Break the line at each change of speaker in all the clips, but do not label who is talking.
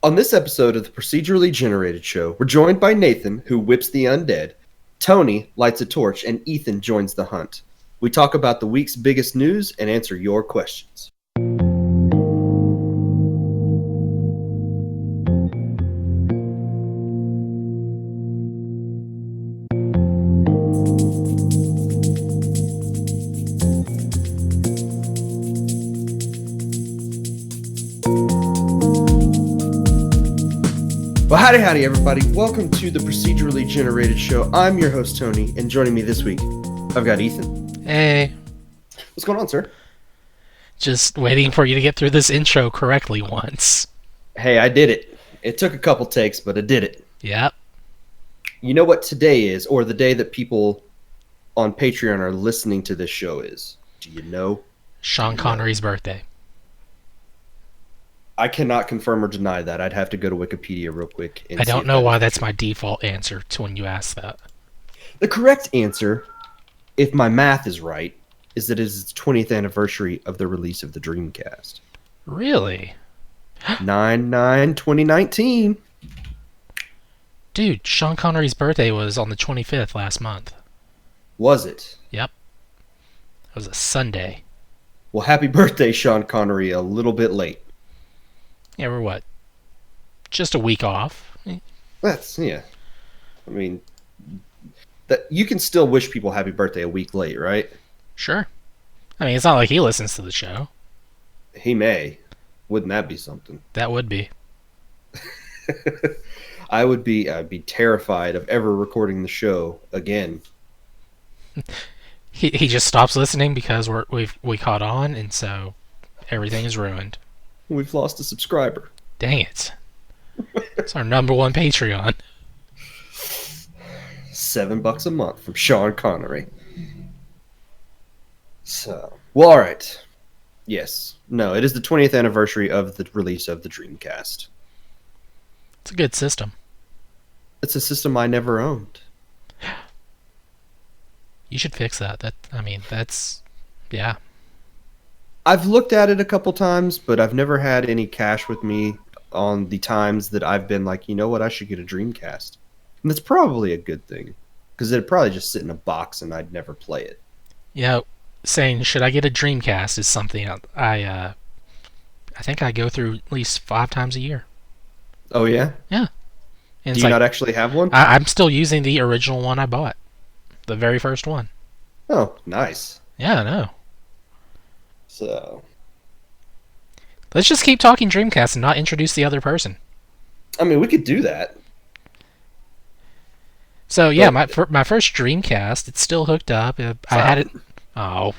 On this episode of the Procedurally Generated show, we're joined by Nathan, who whips the undead, Tony lights a torch, and Ethan joins the hunt. We talk about the week's biggest news and answer your questions. Well, howdy, everybody. Welcome to the Procedurally Generated show. I'm your host, Tony, and joining me this week, I've got Ethan.
Hey.
What's going on, sir?
Just waiting for you to get through this intro correctly once.
Hey, I did it. It took a couple takes, but I did it.
Yep.
You know what today is, or the day that people on Patreon are listening to this show is? Do you know?
Sean Connery's birthday.
I cannot confirm or deny that. I'd have to go to Wikipedia real quick.
I don't know why that's my default answer to when you ask that.
The correct answer, if my math is right, is that it is its 20th anniversary of the release of the Dreamcast.
Really?
9/9/2019.
Dude, Sean Connery's birthday was on the 25th last month.
Was it?
Yep. It was a Sunday.
Well, happy birthday, Sean Connery. A little bit late.
Yeah, we're what? Just a week off.
That's, yeah. I mean, that you can still wish people happy birthday a week late, right?
Sure. I mean, it's not like he listens to the show.
He may. Wouldn't that be something?
That would be.
I'd be terrified of ever recording the show again.
He just stops listening because we caught on, and so everything is ruined.
We've lost a subscriber.
Dang it. It's our number one Patreon.
$7 a month from Sean Connery. So, well, all right. Yes. No, it is the 20th anniversary of the release of the Dreamcast.
It's a good system.
It's a system I never owned.
You should fix that. Yeah.
I've looked at it a couple times, but I've never had any cash with me on the times that I've been like, you know what, I should get a Dreamcast. And that's probably a good thing, because it'd probably just sit in a box and I'd never play it.
Yeah, saying, should I get a Dreamcast is something I think I go through at least 5 times a year.
Oh, yeah?
Yeah. And
Do you not actually have one?
I'm still using the original one I bought. The very first one.
Oh, nice.
Yeah, I know.
So,
let's just keep talking Dreamcast and not introduce the other person.
I mean, we could do that.
So yeah, my first Dreamcast, it's still hooked up. I had it. Oh.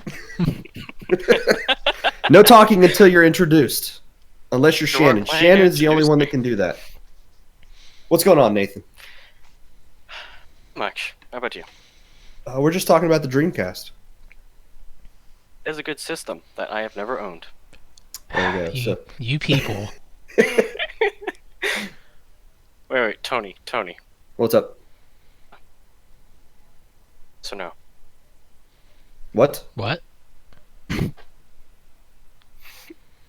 No talking until you're introduced, unless you're Shannon. Shannon is the only one that can do that. What's going on, Nathan?
Much. How about you?
We're just talking about the Dreamcast.
It's a good system that I have never owned.
There you go.
You people.
Wait, Tony.
What's up?
So no.
What?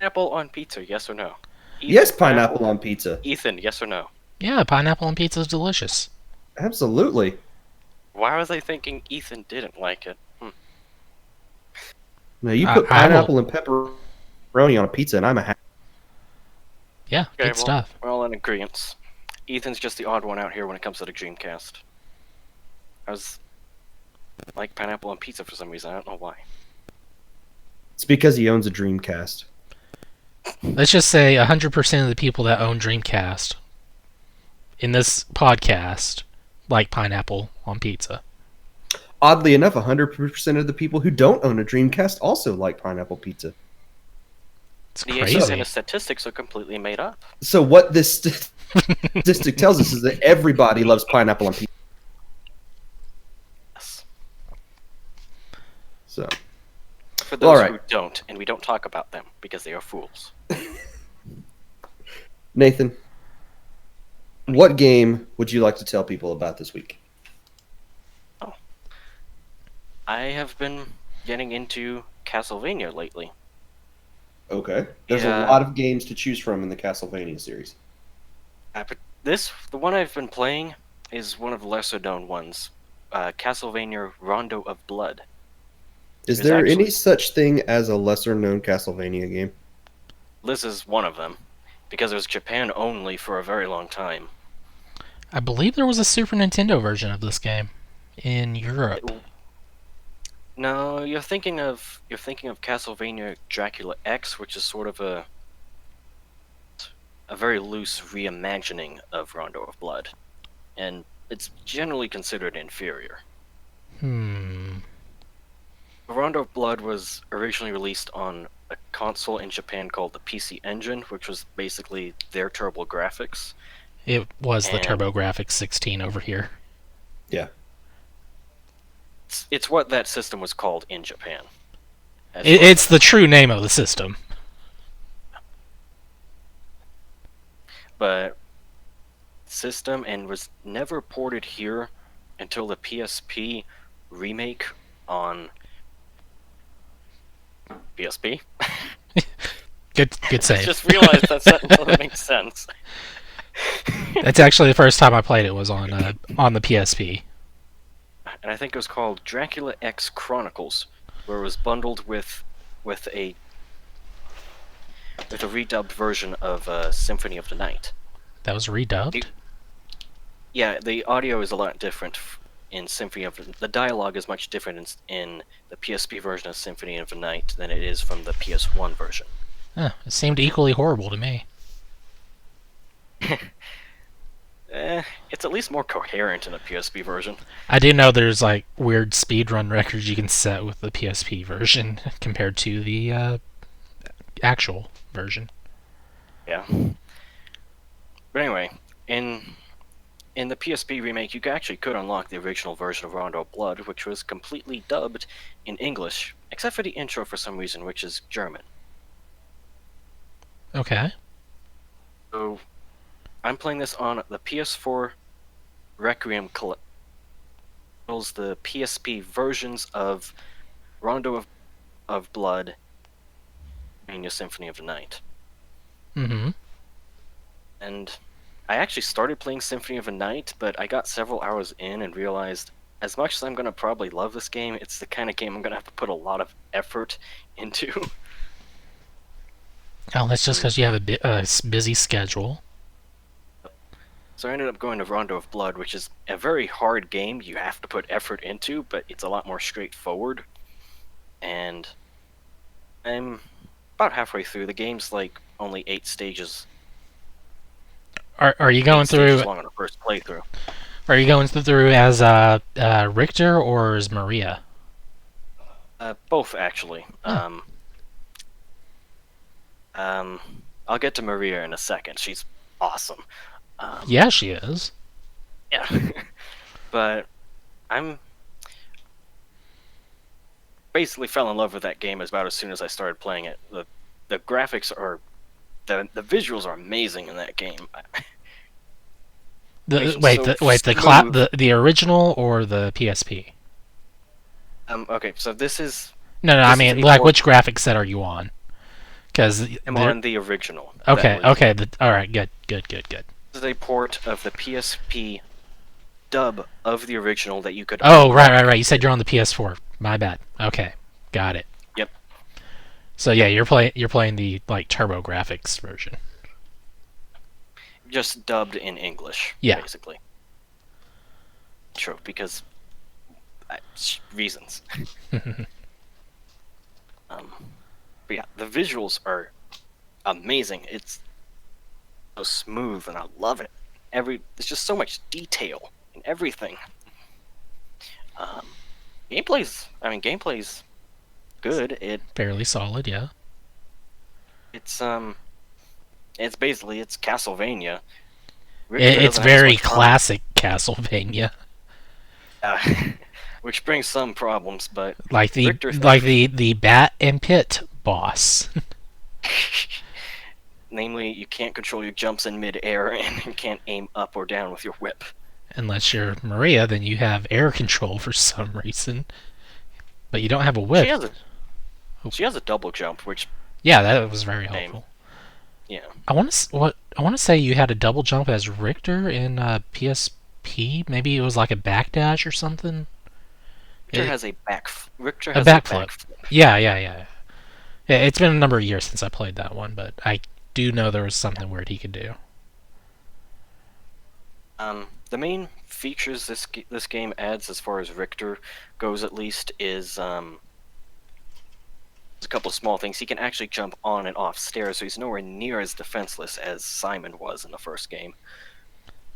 Apple on pizza, yes or no? Ethan,
Yes, pineapple on pizza.
Ethan, yes or no?
Yeah, pineapple on pizza is delicious.
Absolutely.
Why was I thinking Ethan didn't like it?
Now, you put pineapple and pepperoni on a pizza, and I'm a happy.
Yeah, good stuff.
We're all in agreement. Ethan's just the odd one out here when it comes to the Dreamcast. I was like pineapple on pizza for some reason. I don't know why.
It's because he owns a Dreamcast.
Let's just say 100% of the people that own Dreamcast in this podcast like pineapple on pizza.
Oddly enough, 100% of the people who don't own a Dreamcast also like pineapple pizza.
It's
the
crazy.
The statistics are completely made up.
So what this statistic tells us is that everybody loves pineapple on pizza.
Yes.
So,
for those who don't, and we don't talk about them because they are fools.
Nathan, what game would you like to tell people about this week?
I have been getting into Castlevania lately.
Okay. There's a lot of games to choose from in the Castlevania series.
But the one I've been playing, is one of the lesser known ones. Castlevania Rondo of Blood.
Is
There's
there any
actually
such thing as a lesser known Castlevania game?
This is one of them, because it was Japan only for a very long time.
I believe there was a Super Nintendo version of this game in Europe.
No, you're thinking of Castlevania Dracula X, which is sort of a very loose reimagining of Rondo of Blood, and it's generally considered inferior. Rondo of Blood was originally released on a console in Japan called the PC Engine, which was basically their TurboGrafx.
It was the
And-
TurboGrafx 16 over here.
Yeah.
It's what that system was called in Japan.
It's the true name of the system.
But system and was never ported here until the PSP remake on PSP.
Good
I
save.
just realized that sentence doesn't make sense.
That's actually the first time I played it was on the PSP.
And I think it was called Dracula X Chronicles, where it was bundled with a redubbed version of Symphony of the Night.
That was redubbed?
Yeah, the audio is a lot different in Symphony of the dialogue is much different in the PSP version of Symphony of the Night than it is from the PS1 version.
Huh, it seemed equally horrible to me.
It's at least more coherent in the PSP version.
I do know there's like weird speedrun records you can set with the PSP version compared to the actual version.
Yeah. But anyway, in the PSP remake, you actually could unlock the original version of Rondo of Blood, which was completely dubbed in English, except for the intro for some reason, which is German.
Okay.
So, I'm playing this on the PS4 Requiem Collectibles, the PSP versions of Rondo of Blood and Symphony of the Night.
Mm-hmm.
And I actually started playing Symphony of the Night, but I got several hours in and realized, as much as I'm going to probably love this game, it's the kind of game I'm going to have to put a lot of effort into.
Oh, that's just because you have a busy schedule.
So I ended up going to Rondo of Blood, which is a very hard game you have to put effort into, but it's a lot more straightforward. And I'm about halfway through. The game's like only 8 stages.
Are you going
Stages
through?
long on the first playthrough.
Are you going through as Richter or as Maria?
Both actually. I'll get to Maria in a second. She's awesome.
Yeah, she is.
Yeah. But I'm basically fell in love with that game about as soon as I started playing it. The graphics are the visuals are amazing in that game. Makes it so
The original or the PSP?
Okay, so this is
No,
This
I
is
mean,
a
like,
port-
which graphic set are you on? Because
I'm on the original.
okay,
That was-
okay, all right, good.
This is a port of the PSP dub of the original that you could.
Oh, right. You said you're on the PS4. My bad. Okay, got it.
Yep.
So yeah, you're playing the like TurboGrafx version.
Just dubbed in English.
Yeah.
Basically. True, because reasons. But yeah, the visuals are amazing. It's so smooth, and I love it. There's just so much detail in everything. Gameplay's good.
Fairly solid, yeah.
It's Castlevania.
It's very classic Castlevania.
Which brings some problems, but
Like
Richter's
the Bat and Pit boss.
namely, you can't control your jumps in mid-air and you can't aim up or down with your whip.
Unless you're Maria, then you have air control for some reason. But you don't have a whip.
She has a double jump, which
Yeah, that was very helpful.
yeah.
I want to. I want to say you had a double jump as Richter in PSP. Maybe it was like a backdash or something.
Richter has a
a backflip. Yeah. It's been a number of years since I played that one, but I do know there was something weird he could do.
The main features this game adds, as far as Richter goes at least, is a couple of small things. He can actually jump on and off stairs, so he's nowhere near as defenseless as Simon was in the first game.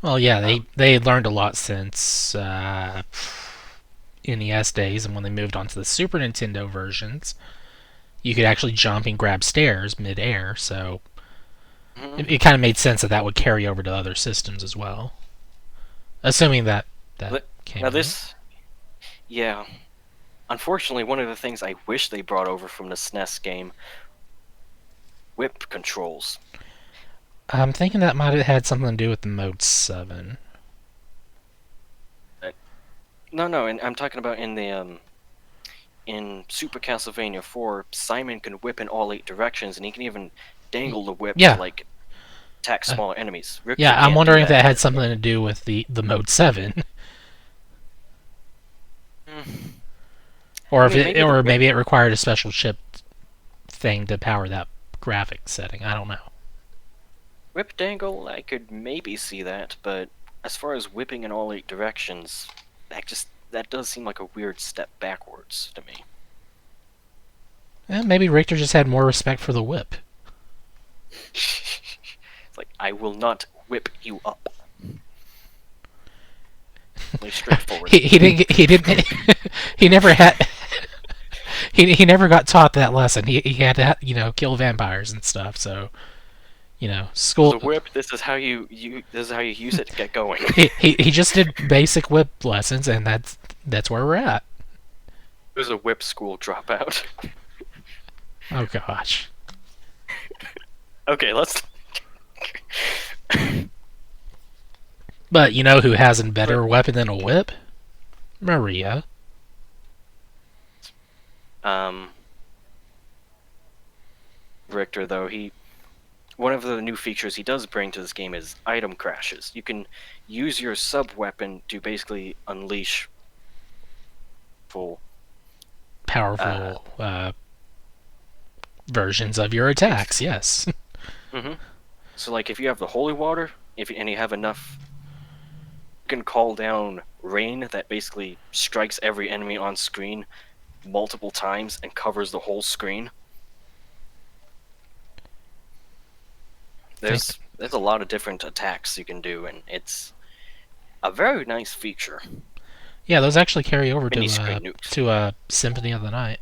Well, yeah, they learned a lot since NES days, and when they moved on to the Super Nintendo versions, you could actually jump and grab stairs mid-air, so it kind of made sense that would carry over to other systems as well. Assuming that came
now this, yeah. Unfortunately, one of the things I wish they brought over from the SNES game, whip controls.
I'm thinking that might have had something to do with the Mode 7.
No, and I'm talking about in the in Super Castlevania 4, Simon can whip in all 8 directions, and he can even dangle the whip to like attack smaller enemies. Richter
I'm wondering if that had
with
something to do with the Mode 7. Or if maybe it required a special chip thing to power that graphics setting. I don't know.
Whip dangle, I could maybe see that, but as far as whipping in all 8 directions, that does seem like a weird step backwards to me.
Yeah, maybe Richter just had more respect for the whip.
It's like, I will not whip you up. Really straightforward.
He didn't. He never had. He never got taught that lesson. He had to kill vampires and stuff. So school.
The whip. This is how you use it to get going.
He just did basic whip lessons, and that's where we're at.
There's a whip school dropout.
Oh gosh.
Okay, let's.
But you know who has a better weapon than a whip? Maria.
Richter, though, one of the new features he does bring to this game is item crashes. You can use your sub-weapon to basically unleash
powerful versions of your attacks, yes.
So, like, if you have the holy water, and you have enough, you can call down rain that basically strikes every enemy on screen multiple times and covers the whole screen. There's a lot of different attacks you can do, and it's a very nice feature.
Yeah, those actually carry over to Symphony of the Night.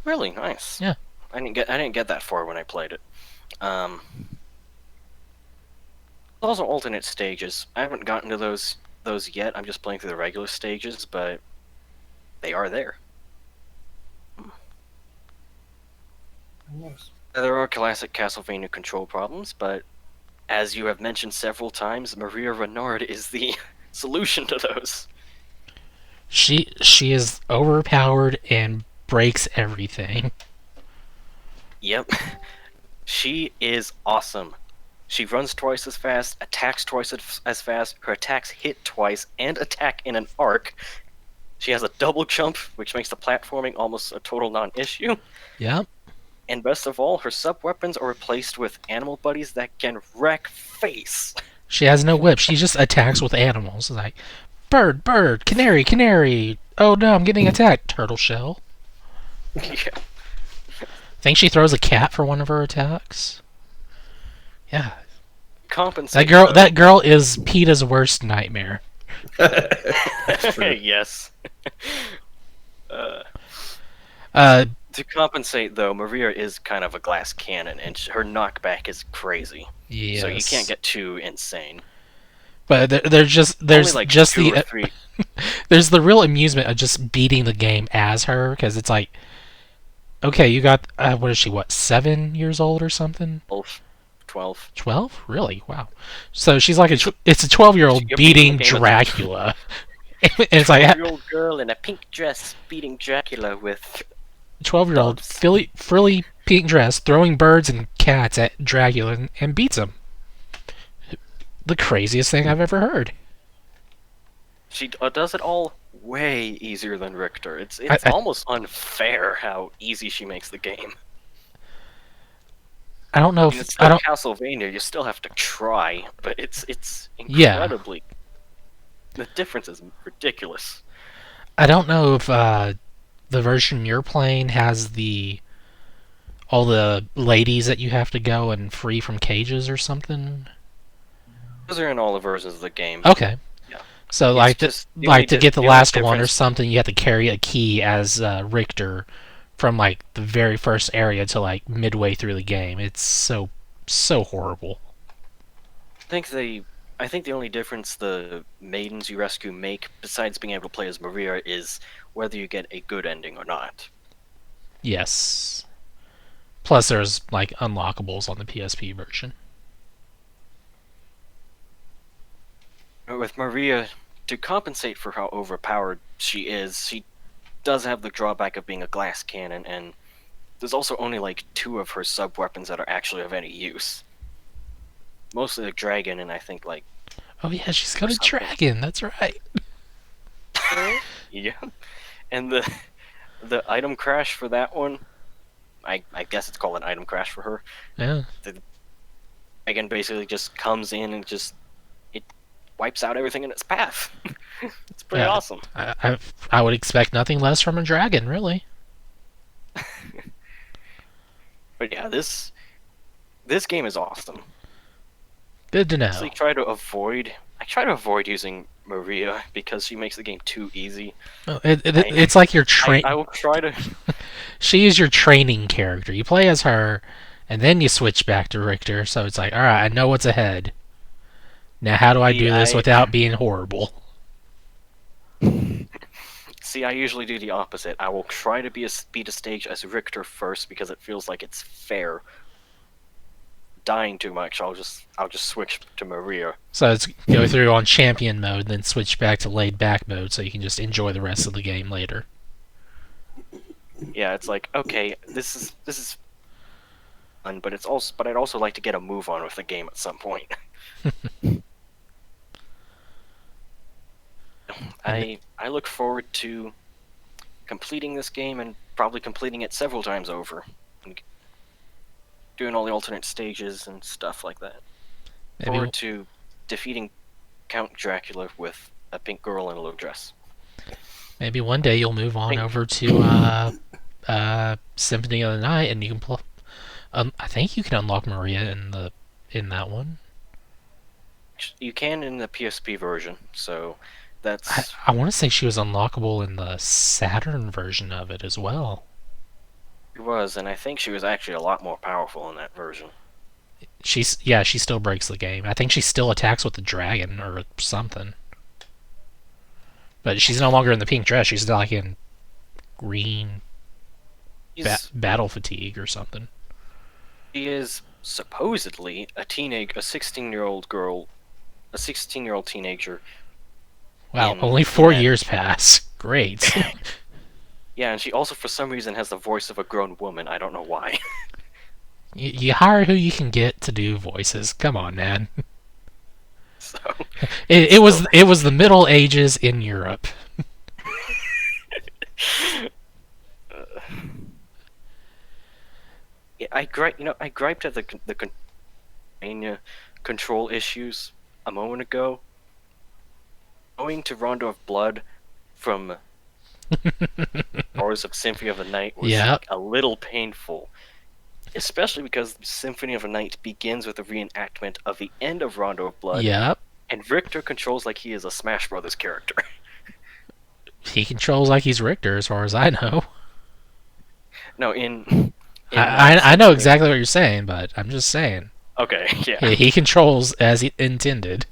Really nice.
Yeah.
I didn't get that far when I played it. Those are alternate stages. I haven't gotten to those yet. I'm just playing through the regular stages, but they are there.
Nice.
There are classic Castlevania control problems, but as you have mentioned several times, Maria Renard is the solution to those.
She is overpowered and breaks everything.
Yep. She is awesome. She runs twice as fast, attacks twice as fast, her attacks hit twice, and attack in an arc. She has a double jump, which makes the platforming almost a total non-issue.
Yep.
And best of all, her sub-weapons are replaced with animal buddies that can wreck face.
She has no whip. She just attacks with animals. Like, bird, bird, canary, canary. Oh no, I'm getting attacked. Turtle shell.
Yeah.
Think she throws a cat for one of her attacks? Yeah.
Compensate.
That girl is PETA's worst nightmare.
Yes. To compensate, though, Maria is kind of a glass cannon, and her knockback is crazy.
Yes.
So you can't get too insane.
But there's just
three.
There's the real amusement of just beating the game as her, because it's like, okay, you got what is she? 7 years old or something?
12.
12? Really? Wow. So she's like it's a 12-year-old beating Dracula. And it's like
12-year-old girl in a pink dress beating Dracula with
12-year-old frilly pink dress, throwing birds and cats at Dracula and beats him. The craziest thing I've ever heard.
She does it all way easier than Richter. It's
I-
almost unfair how easy she makes the game.
I don't know
I mean,
if
it's
I
still
don't.
Castlevania. You still have to try, but it's
Yeah.
incredibly. The difference is ridiculous.
I don't know if the version you're playing has all the ladies that you have to go and free from cages or something.
Those are in all the versions of the game.
Okay.
Yeah.
So
It's
like
just the
like
only
to
di-
get the
the only
last one or
difference-
something, you have to carry a key as Richter from like the very first area to like midway through the game. It's so horrible.
I think the only difference the maidens you rescue make, besides being able to play as Maria, is whether you get a good ending or not.
Yes. Plus, there's like unlockables on the PSP version.
But with Maria, to compensate for how overpowered she does have the drawback of being a glass cannon, and there's also only like 2 of her sub weapons that are actually of any use. Mostly the dragon, and I think like
Oh yeah, she's got a
something.
dragon. That's right.
yeah, and the item crash for that one, I guess it's called an item crash for her.
Yeah.
Dragon basically just comes in and it wipes out everything in its path. It's pretty
Yeah.
awesome.
I would expect nothing less from a dragon, really.
But yeah, this game is awesome.
Good to know.
I try to avoid using Maria because she makes the game too easy.
Oh, it's like your
I will try to.
She is your training character. You play as her, and then you switch back to Richter. So it's like, all right, I know what's ahead. Now, how do I do this without being horrible?
See, I usually do the opposite. I will try to beat a stage as Richter first because it feels like it's fair. Dying too much, I'll just switch to Maria.
So it's go through on champion mode, then switch back to laid back mode, so you can just enjoy the rest of the game later.
Yeah, it's like, okay, this is fun, but I'd also like to get a move on with the game at some point. I look forward to completing this game and probably completing it several times over. And doing all the alternate stages and stuff like that.
Maybe,
Forward to defeating Count Dracula with a pink girl in a little dress.
maybe one day you'll move on over to Symphony of the Night, and you can play. I think you can unlock Maria in that one.
You can in the PSP version, so that's...
I want to say she was unlockable in the Saturn version of it as well.
She was, and I think she was actually a lot more powerful in that version.
She still breaks the game. I think she still attacks with the dragon or something. But she's no longer in the pink dress. She's like in green battle fatigue or something.
She is supposedly a 16-year-old girl, a 16-year-old teenager.
Wow, only 4 years pass. Great.
Yeah, and she also, for some reason, has the voice of a grown woman. I don't know why.
You hire who you can get to do voices. Come on, man.
So
It was the Middle Ages in Europe.
yeah, I griped at the control issues a moment ago. Going to Rondo of Blood from Hours of Symphony of the Night was like a little painful. Especially because Symphony of the Night begins with a reenactment of the end of Rondo of Blood.
Yep.
And Richter controls like he is a Smash Brothers character.
He controls like he's Richter, as far as I know.
No, in
I know exactly what you're saying, but I'm just saying.
Okay, yeah.
He controls as he intended.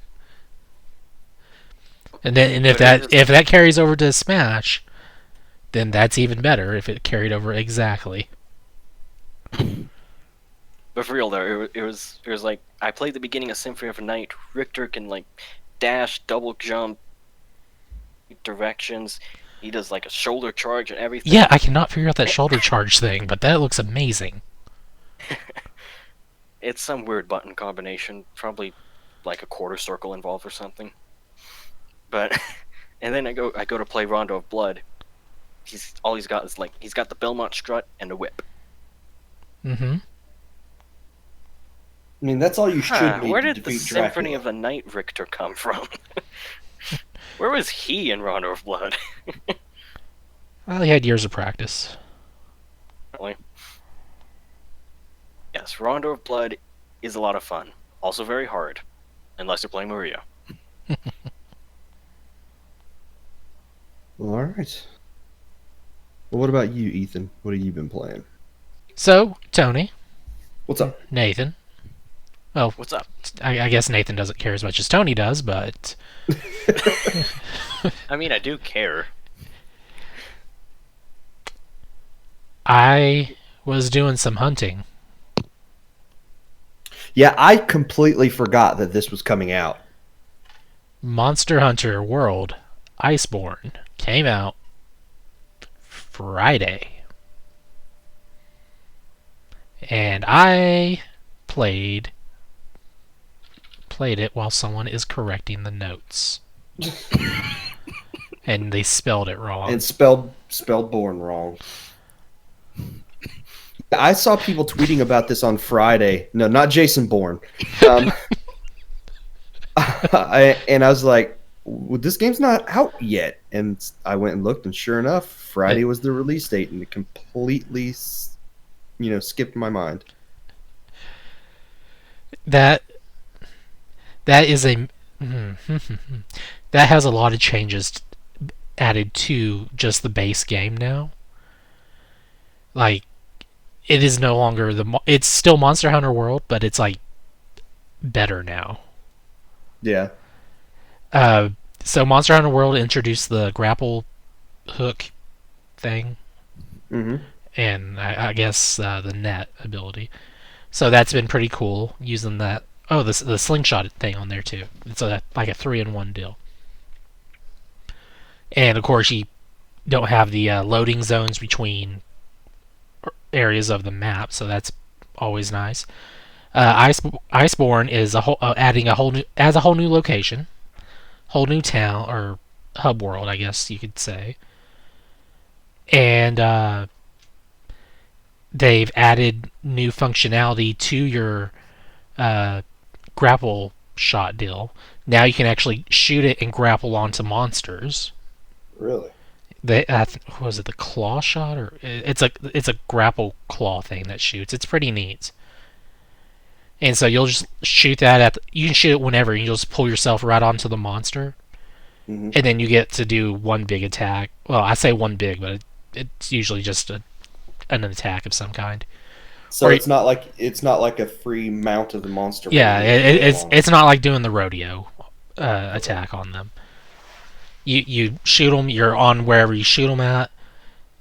And if that carries over to Smash, then that's even better if it carried over exactly.
But for real though, it was like I played the beginning of Symphony of the Night. Richter can like dash, double jump, directions. He does like a shoulder charge and everything.
Yeah, I cannot figure out that shoulder charge thing, but that looks amazing.
It's some weird button combination, probably like a quarter circle involved or something. But and then I go to play Rondo of Blood. He's got is like he's got the Belmont strut and a whip.
Mm-hmm.
I mean, that's all you should need
Where
to
did the
defeat
Symphony
Dracula.
of the Night Richter come from? Where was he in Rondo of Blood?
Well, he had years of practice.
Really? Yes, Rondo of Blood is a lot of fun. Also very hard, unless you're playing Maria.
All right. Well, what about you, Ethan? What have you been playing?
So, Tony,
What's up?
Nathan. Well,
What's up?
I guess Nathan doesn't care as much as Tony does, but
I mean, I do care.
I was doing some hunting.
Yeah, I completely forgot that this was coming out.
Monster Hunter World Iceborn came out Friday. And I played it while someone is correcting the notes. And they spelled it wrong.
And spelled born wrong. I saw people tweeting about this on Friday. No, not Jason Bourne. And I was like, well, this game's not out yet. And I went and looked, and sure enough, Friday was the release date, and it completely, skipped my mind.
That is a that has a lot of changes added to just the base game now. Like, it is no longer it's still Monster Hunter World, but it's like better now.
Yeah.
So Monster Hunter World introduced the grapple hook thing, and I guess the net ability. So that's been pretty cool using that. Oh, the slingshot thing on there too. It's like a 3-in-1 deal. And of course, you don't have the loading zones between areas of the map, so that's always nice. Iceborn is adding a whole new location, whole new town or hub world, I guess you could say. And they've added new functionality to your grapple shot deal. Now you can actually shoot it and grapple onto monsters.
Really?
Was it the claw shot, or it's a grapple claw thing that shoots. It's pretty neat. And so you'll just shoot that you can shoot it whenever, and you'll just pull yourself right onto the monster, and then you get to do one big attack. Well, I say one big, but it's usually just an attack of some kind.
So it's not like a free mount of the monster.
Yeah, it's not like doing the rodeo attack on them. You shoot them, you're on wherever you shoot them at,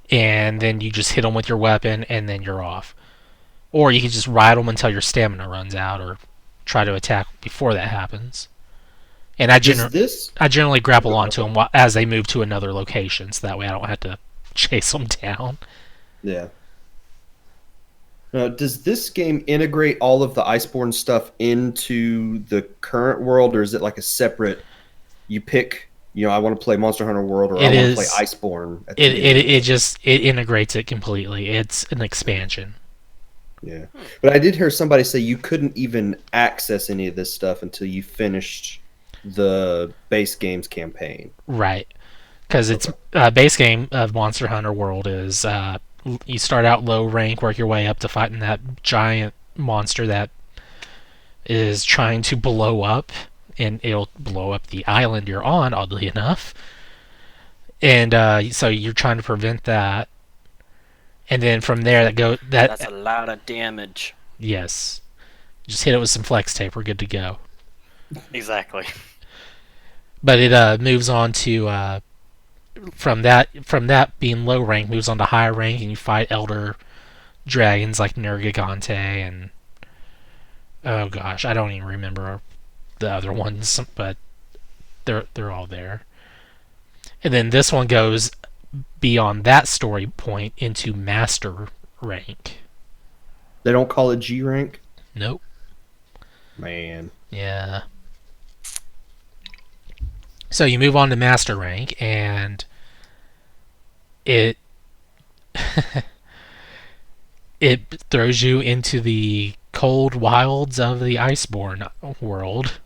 and then you just hit them with your weapon, and then you're off. Or you can just ride them until your stamina runs out, or try to attack before that happens. And I generally grapple onto them as they move to another location, so that way I don't have to chase them down.
Yeah. Now, does this game integrate all of the Iceborn stuff into the current world, or is it like a separate? You pick. I want to play Monster Hunter World, or I want to play Iceborn.
It integrates it completely. It's an expansion.
Yeah, but I did hear somebody say you couldn't even access any of this stuff until you finished the base game's campaign.
Right, because it's base game of Monster Hunter World is you start out low rank, work your way up to fighting that giant monster that is trying to blow up. And it'll blow up the island you're on, oddly enough. And so you're trying to prevent that. And then from there, that's
a lot of damage.
Yes. Just hit it with some flex tape. We're good to go.
Exactly.
But it moves on to from that being low rank, moves on to higher rank, and you fight elder dragons like Nergigante and oh gosh, I don't even remember the other ones, but they're all there. And then this one goes beyond that story point into master rank.
They don't call it G rank?
Nope.
Man.
Yeah. So you move on to master rank, and it it throws you into the cold wilds of the Iceborn world.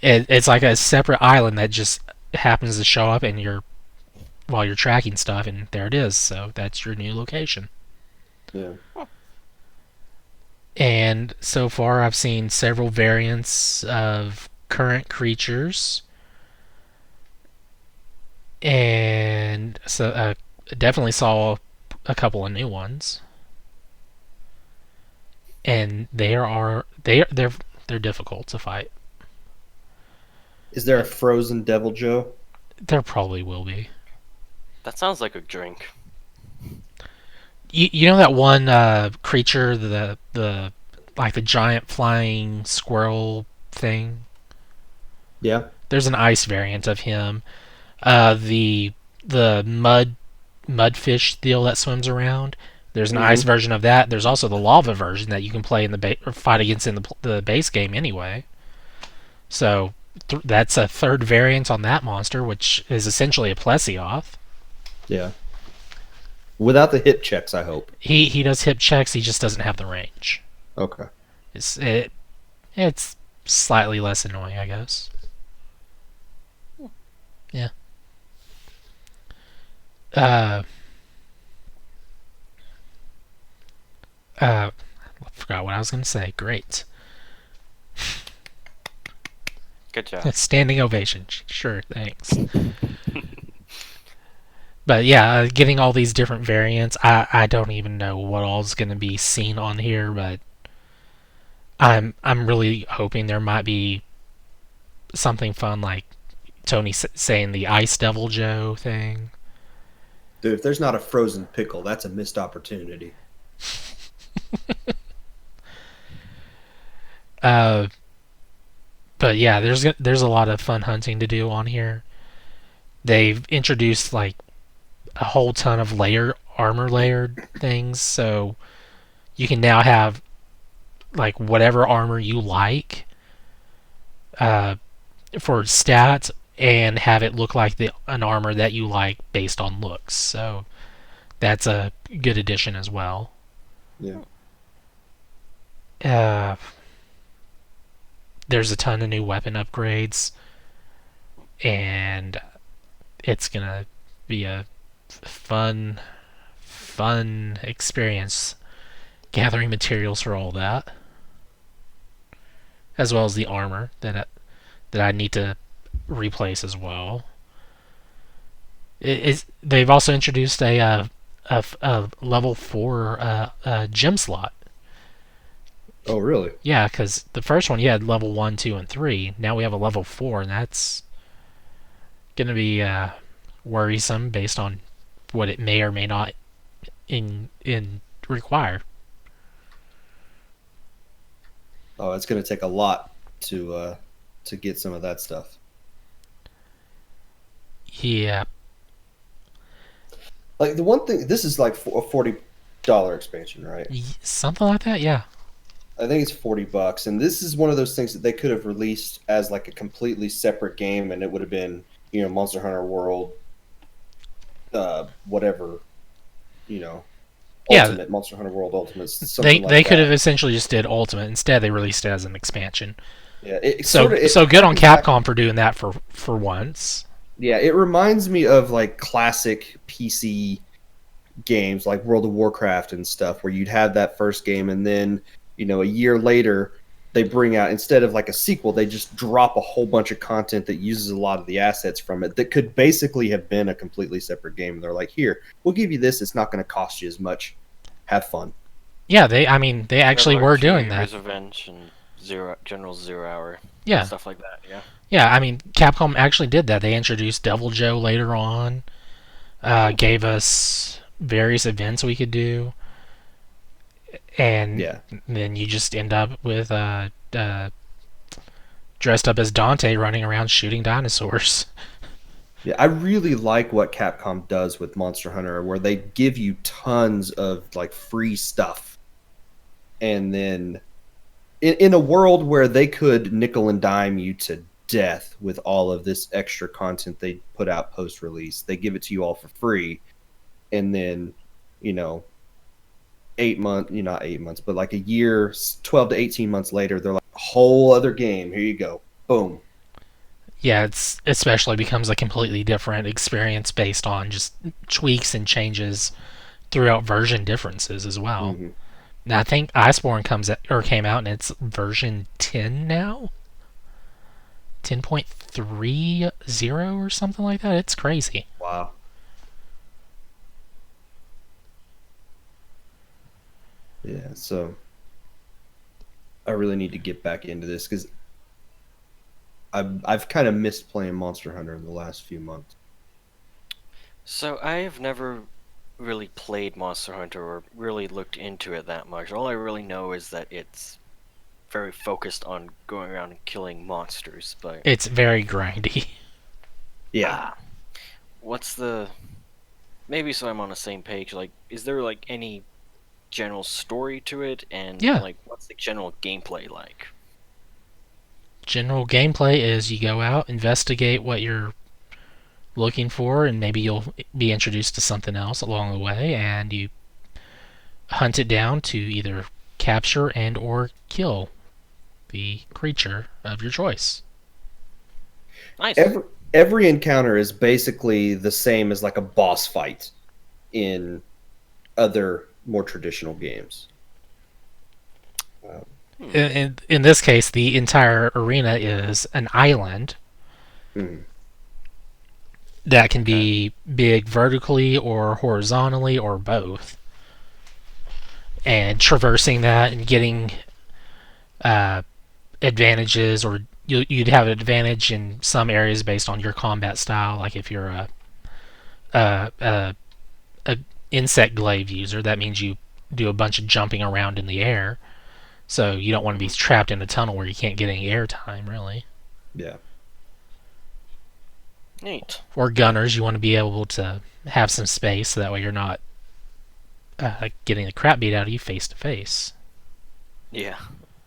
It's like a separate island that just happens to show up, and while you're tracking stuff, and there it is. So that's your new location.
Yeah.
And so far, I've seen several variants of current creatures, and so definitely saw a couple of new ones. And they're difficult to fight.
Is there a frozen Devil Joe?
There probably will be.
That sounds like a drink.
You know that one creature, the like the giant flying squirrel thing?
Yeah.
There's an ice variant of him. The mudfish deal that swims around. There's an ice version of that. There's also the lava version that you can play in or fight against in the base game anyway. So that's a third variant on that monster, which is essentially a Plesioth.
Yeah. Without the hip checks, I hope.
He does hip checks. He just doesn't have the range.
Okay.
It's slightly less annoying, I guess. Yeah. I forgot what I was going to say. Great.
Good job.
Standing ovation. Sure, thanks. But yeah, getting all these different variants, I don't even know what all is going to be seen on here, but I'm really hoping there might be something fun like Tony saying the Ice Devil Joe thing.
Dude, if there's not a frozen pickle, that's a missed opportunity.
But yeah, there's a lot of fun hunting to do on here. They've introduced like a whole ton of armor layered things, so you can now have like whatever armor you like for stats, and have it look like an armor that you like based on looks. So that's a good addition as well.
Yeah.
There's a ton of new weapon upgrades, and it's gonna be a fun experience gathering materials for all that, as well as the armor that I need to replace as well. They've also introduced a level 4 gem slot.
Oh, really?
Yeah, because the first one you had level 1, 2, and 3. Now we have a level 4, and that's going to be worrisome based on what it may or may not require.
Oh, it's going to take a lot to get some of that stuff.
Yeah.
Like the one thing, this is like a $40 expansion, right?
Something like that, yeah.
I think it's $40, and this is one of those things that they could have released as like a completely separate game, and it would have been, Monster Hunter World, whatever, Ultimate, Monster Hunter World Ultimate.
They could have essentially just did Ultimate. Instead, they released it as an expansion.
Yeah,
so good on Capcom for doing that for once.
Yeah, it reminds me of like classic PC games like World of Warcraft and stuff, where you'd have that first game, and then a year later they bring out, instead of like a sequel, they just drop a whole bunch of content that uses a lot of the assets from it that could basically have been a completely separate game. And they're like, here, we'll give you this. It's not going to cost you as much. Have fun.
Yeah, they actually were doing that.
Revenge and General 0 Hour.
Yeah.
Stuff like that, yeah.
Yeah, Capcom actually did that. They introduced Devil Joe later on, gave us various events we could do, and then you just end up with dressed up as Dante running around shooting dinosaurs.
Yeah, I really like what Capcom does with Monster Hunter, where they give you tons of like free stuff, and then in a world where they could nickel and dime you to death with all of this extra content they put out post release, they give it to you all for free, and then you know 8 months, not 8 months, but like a year, 12 to 18 months later, they're like a whole other game. Here you go, boom.
Yeah, it's especially becomes a completely different experience based on just tweaks and changes throughout version differences as well.
Hmm.
Now I think Iceborn came out and it's version 10 now, 10.30 or something like that. It's crazy.
Wow. Yeah, so I really need to get back into this because I've kind of missed playing Monster Hunter in the last few months.
So I have never really played Monster Hunter or really looked into it that much. All I really know is that it's very focused on going around and killing monsters, but
It's very grindy.
Yeah.
what's the maybe so I'm on the same page, like is there like any general story to it and
Yeah.
like what's the general gameplay like?
General gameplay is you go out, investigate what you're looking for, and maybe you'll be introduced to something else along the way, and you hunt it down to either capture and or kill the creature of your choice.
Nice.
Every encounter is basically the same as like a boss fight in other more traditional games.
In this case, the entire arena is an island
Mhm.
that can be big vertically or horizontally or both. And traversing that and getting advantages, or you'd have an advantage in some areas based on your combat style. Like if you're a, a, a insect glaive user, that means you do a bunch of jumping around in the air. So you don't want to be trapped in a tunnel where you can't get any air time, really.
Yeah.
Neat.
Or gunners, you want to be able to have some space so that way you're not getting the crap beat out of you face to face.
Yeah.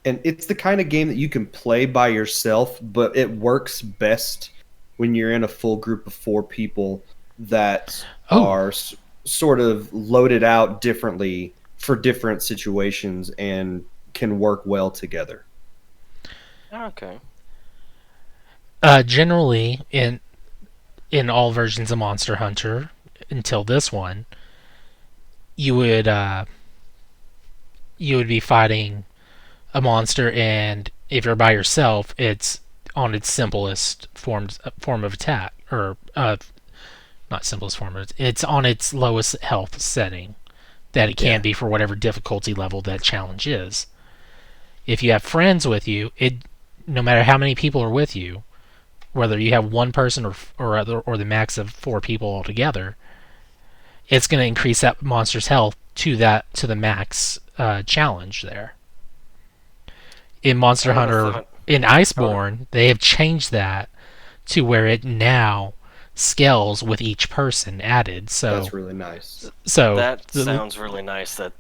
And it's the kind of game that you can play by yourself, but it works best when you're in a full group of 4 people that are sort of loaded out differently for different situations and can work well together.
Okay.
Generally, in all versions of Monster Hunter until this one, you would be fighting a monster, and if you're by yourself, it's on its simplest form of attack, or not simplest form. It's on its lowest health setting that it can be for whatever difficulty level that challenge is. If you have friends with you, no matter how many people are with you, whether you have one person or the max of 4 people altogether, it's going to increase that monster's health to the max challenge there. In Monster Hunter, in Iceborn, they have changed that to where it now scales with each person added. So
that's really nice.
So
that sounds really nice. That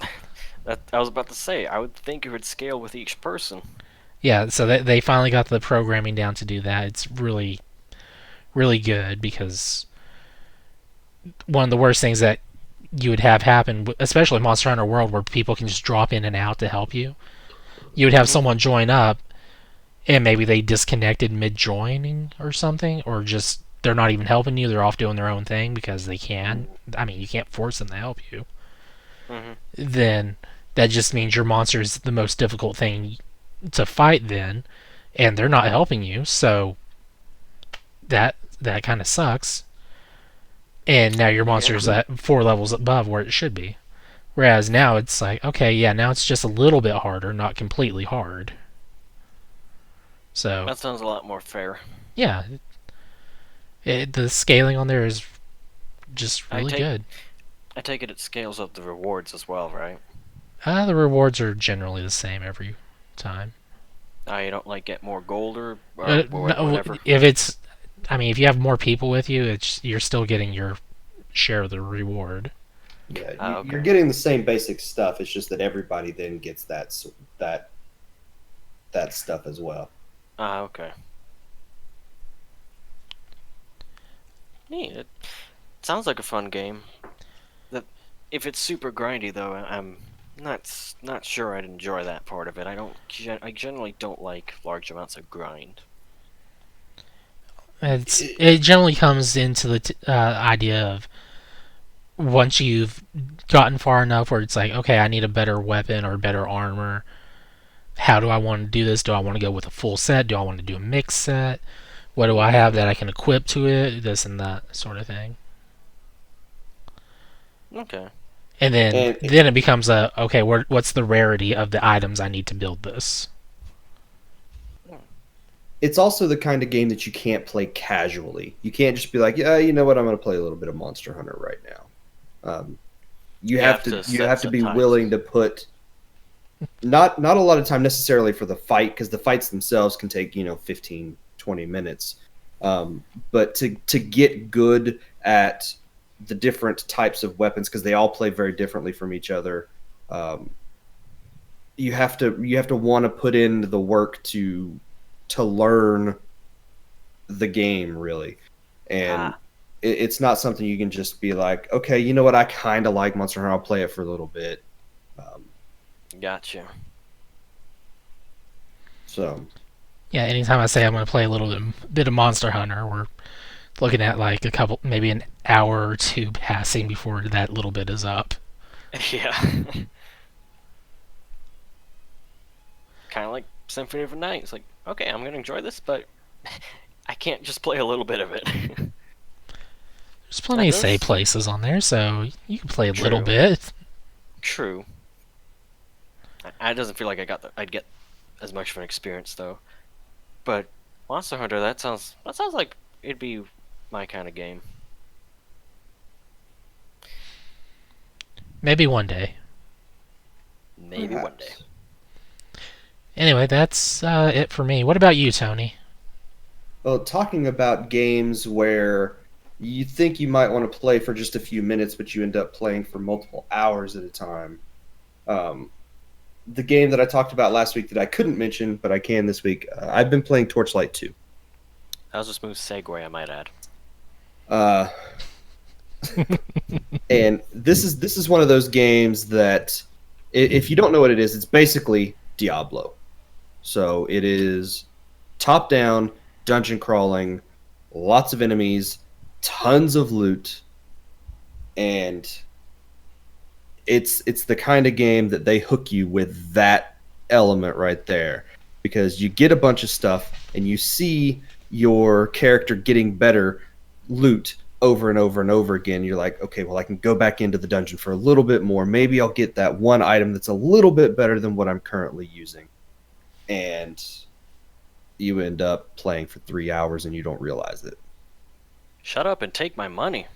I was about to say. I would think it would scale with each person.
Yeah, so they finally got the programming down to do that. It's really, really good, because one of the worst things that you would have happen, especially in Monster Hunter World, where people can just drop in and out to help you, you would have someone join up, and maybe they disconnected mid-joining or something, or just they're not even helping you, they're off doing their own thing because they can. I mean, you can't force them to help you. Then that just means your monster is the most difficult thing to fight then, and they're not helping you, so that kind of sucks. And now your monster is at 4 levels above where it should be. Whereas now it's like, okay, yeah, now it's just a little bit harder, not completely hard. So
that sounds a lot more fair.
Yeah, the scaling on there is just really good.
I take it scales up the rewards as well, right?
The rewards are generally the same every time.
You don't like get more gold or
No,
whatever.
if it's I mean, if you have more people with you, you're still getting your share of the reward.
Yeah,
Okay.
you're getting the same basic stuff. It's just that everybody then gets that stuff as well.
Okay. Neat. It sounds like a fun game. If it's super grindy though, I'm not sure I'd enjoy that part of it. I generally don't like large amounts of grind.
It generally comes into the idea of once you've gotten far enough where it's like, okay, I need a better weapon or better armor. How do I want to do this? Do I want to go with a full set? Do I want to do a mixed set? What do I have that I can equip to it? This and that sort of thing.
Okay.
And then
And
it becomes okay, what's the rarity of the items I need to build this?
it's also the kind of game that you can't play casually. You can't just be like, yeah, you know what, I'm going to play a little bit of Monster Hunter right now. You have to be willing to put not a lot of time necessarily for the fight, because the fights themselves can take 15, 20 minutes. But to get good at the different types of weapons, because they all play very differently from each other. You have to want to put in the work to learn the game, really. And it's not something you can just be like, okay, you know what, I kind of like Monster Hunter, I'll play it for a little bit.
Gotcha.
So
Yeah, anytime I say I'm going to play a little bit of Monster Hunter, we're looking at like maybe an hour or two passing before that little bit is up.
Yeah. Kind of like Symphony of the Night. It's like, okay, I'm gonna enjoy this, but I can't just play a little bit of it.
There's plenty of save places on there, so you can play a little bit.
True. It doesn't feel like I'd get as much of an experience though. But Monster Hunter, that sounds like it'd be my kind of game.
Maybe one day.
Maybe one day.
Anyway, that's it for me. What about you, Tony?
Well, talking about games where you think you might want to play for just a few minutes, but you end up playing for multiple hours at a time. The game that I talked about last week that I couldn't mention, but I can this week, I've been playing Torchlight II.
That was a smooth segue, I might add.
And this is one of those games that, if you don't know what it is, it's basically Diablo. So it is top-down, dungeon crawling, lots of enemies, tons of loot, and it's the kind of game that they hook you with that element right there, because you get a bunch of stuff and you see your character getting better loot over and over and over again. You're like, okay, well, I can go back into the dungeon for a little bit more. Maybe I'll get that one item that's a little bit better than what I'm currently using. And you end up playing for 3 hours and you don't realize it.
Shut up and take my money.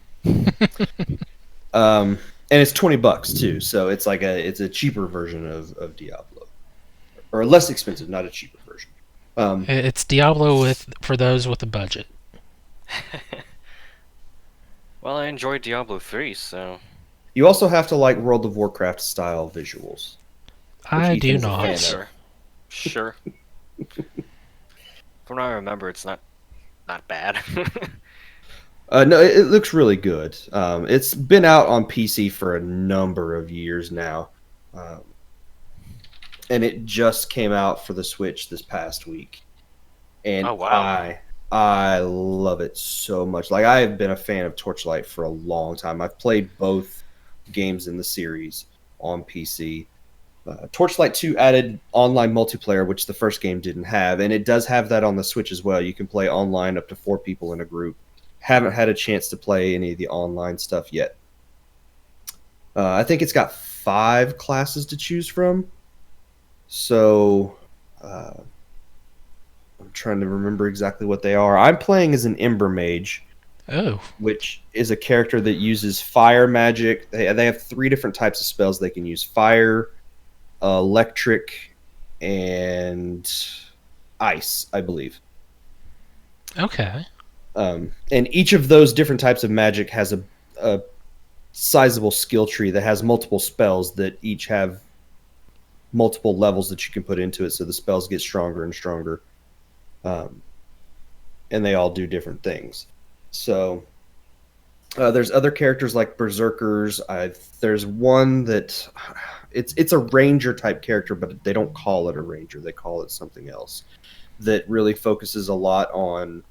And it's $20 too, so it's like it's a cheaper version of Diablo, or a less expensive, not a cheaper version.
It's Diablo for those with a budget.
Well, I enjoyed Diablo 3, so...
You also have to like World of Warcraft style visuals.
I do not.
Sure. From what I remember, it's not bad.
No, it looks really good. It's been out on PC for a number of years now, and it just came out for the Switch this past week. And
oh, wow.
I love it so much. Like, I have been a fan of Torchlight for a long time. I've played both games in the series on PC. Torchlight 2 added online multiplayer, which the first game didn't have, and it does have that on the Switch as well. You can play online up to 4 people in a group. Haven't had a chance to play any of the online stuff yet. I think it's got 5 classes to choose from. So I'm trying to remember exactly what they are. I'm playing as an Ember Mage.
Oh.
Which is a character that uses fire magic. They have 3 different types of spells they can use: fire, electric, and ice, I believe.
Okay.
And each of those different types of magic has a sizable skill tree that has multiple spells that each have multiple levels that you can put into it, so the spells get stronger and stronger. And they all do different things. So there's other characters like berserkers. There's one that it's a ranger type character, but they don't call it a ranger. They call it something else that really focuses a lot on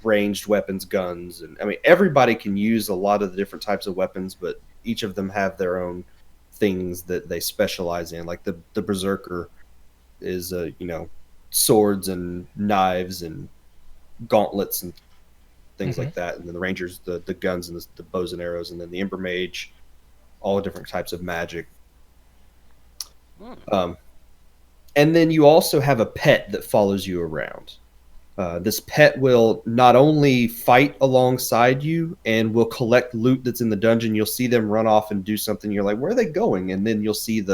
ranged weapons, guns, and I mean everybody can use a lot of the different types of weapons, but each of them have their own things that they specialize in. Like the berserker is swords and knives and gauntlets and things like that, and then the rangers the guns and the bows and arrows, and then the ember mage, all different types of magic. And then you also have a pet that follows you around. This pet will not only fight alongside you and will collect loot that's in the dungeon. You'll see them run off and do something. You're like, where are they going? And then you'll see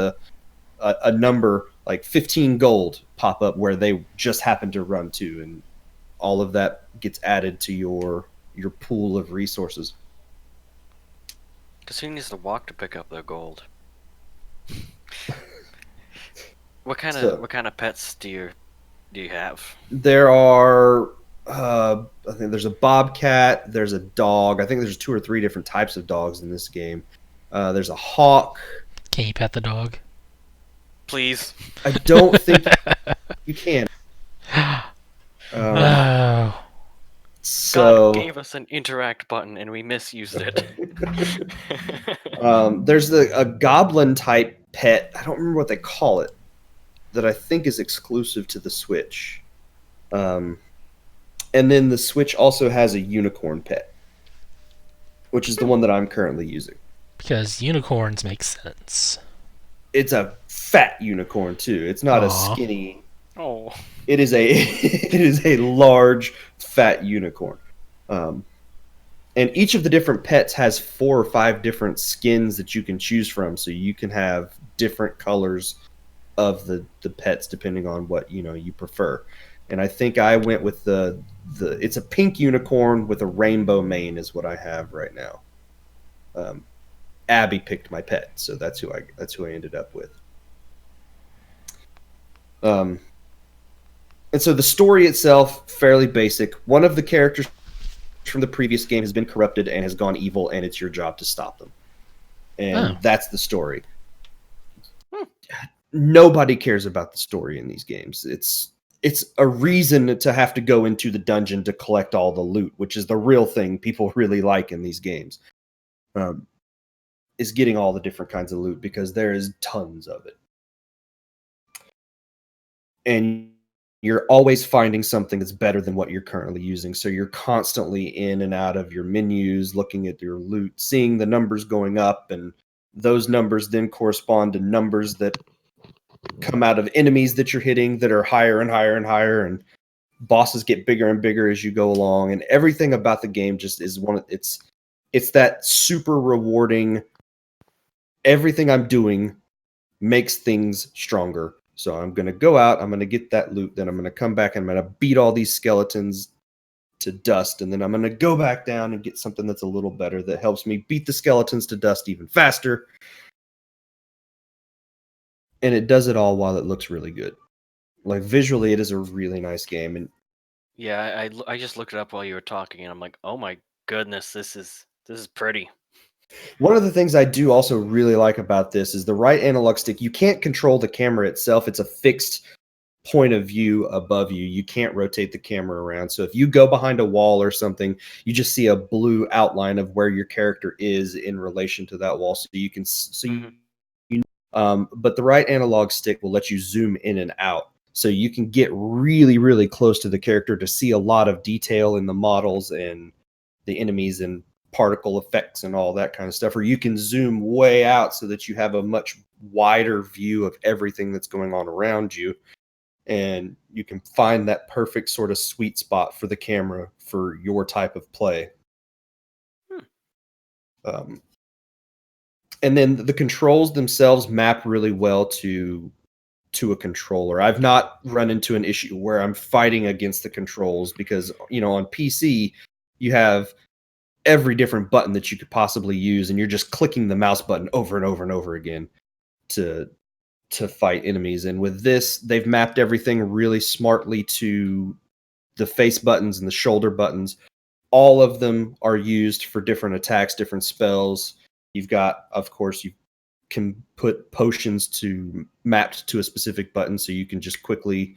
a number like 15 gold pop up where they just happen to run to, and all of that gets added to your pool of resources.
Because who needs to walk to pick up their gold? What kind of pets do you have?
There are, I think there's a bobcat, there's a dog. I think there's 2 or 3 different types of dogs in this game. There's a hawk.
Can you pet the dog?
Please.
I don't think you can.
Oh.
So
God gave us an interact button and we misused it.
there's a goblin type pet. I don't remember what they call it, that I think is exclusive to the Switch. And then the Switch also has a unicorn pet, which is the one that I'm currently using.
Because unicorns make sense.
It's a fat unicorn too. It's not a skinny.
Oh.
It is a large fat unicorn. And each of the different pets has 4 or 5 different skins that you can choose from, so you can have different colors of the pets depending on what you prefer. And I think I went with the it's a pink unicorn with a rainbow mane is what I have right now. Abby picked my pet, so that's who I ended up with. And so the story itself, fairly basic. One of the characters from the previous game has been corrupted and has gone evil, and it's your job to stop them. And that's the story. Nobody cares about the story in these games. It's a reason to have to go into the dungeon to collect all the loot, which is the real thing people really like in these games. Is getting all the different kinds of loot, because there is tons of it. And you're always finding something that's better than what you're currently using. So you're constantly in and out of your menus, looking at your loot, seeing the numbers going up, and those numbers then correspond to numbers that come out of enemies that you're hitting that are higher and higher and higher, and bosses get bigger and bigger as you go along. And everything about the game just is it's that super rewarding. Everything I'm doing makes things stronger. So I'm going to go out, I'm going to get that loot, then I'm going to come back and I'm going to beat all these skeletons to dust, and then I'm going to go back down and get something that's a little better that helps me beat the skeletons to dust even faster. And it does it all while it looks really good. Like, visually, it is a really nice game. And
yeah, I just looked it up while you were talking, and I'm like, oh my goodness, this is pretty.
One of the things I do also really like about this is the right analog stick. You can't control the camera itself. It's a fixed point of view above you. You can't rotate the camera around. So if you go behind a wall or something, you just see a blue outline of where your character is in relation to that wall. So you can but the right analog stick will let you zoom in and out. So you can get really, really close to the character to see a lot of detail in the models and the enemies and particle effects and all that kind of stuff. Or you can zoom way out so that you have a much wider view of everything that's going on around you. And you can find that perfect sort of sweet spot for the camera for your type of play. And then the controls themselves map really well to to a controller. I've not run into an issue where I'm fighting against the controls because, on PC, you have every different button that you could possibly use, and you're just clicking the mouse button over and over and over again to fight enemies. And with this, they've mapped everything really smartly to the face buttons and the shoulder buttons. All of them are used for different attacks, different spells. You've got, of course, you can put potions mapped to a specific button, so you can just quickly,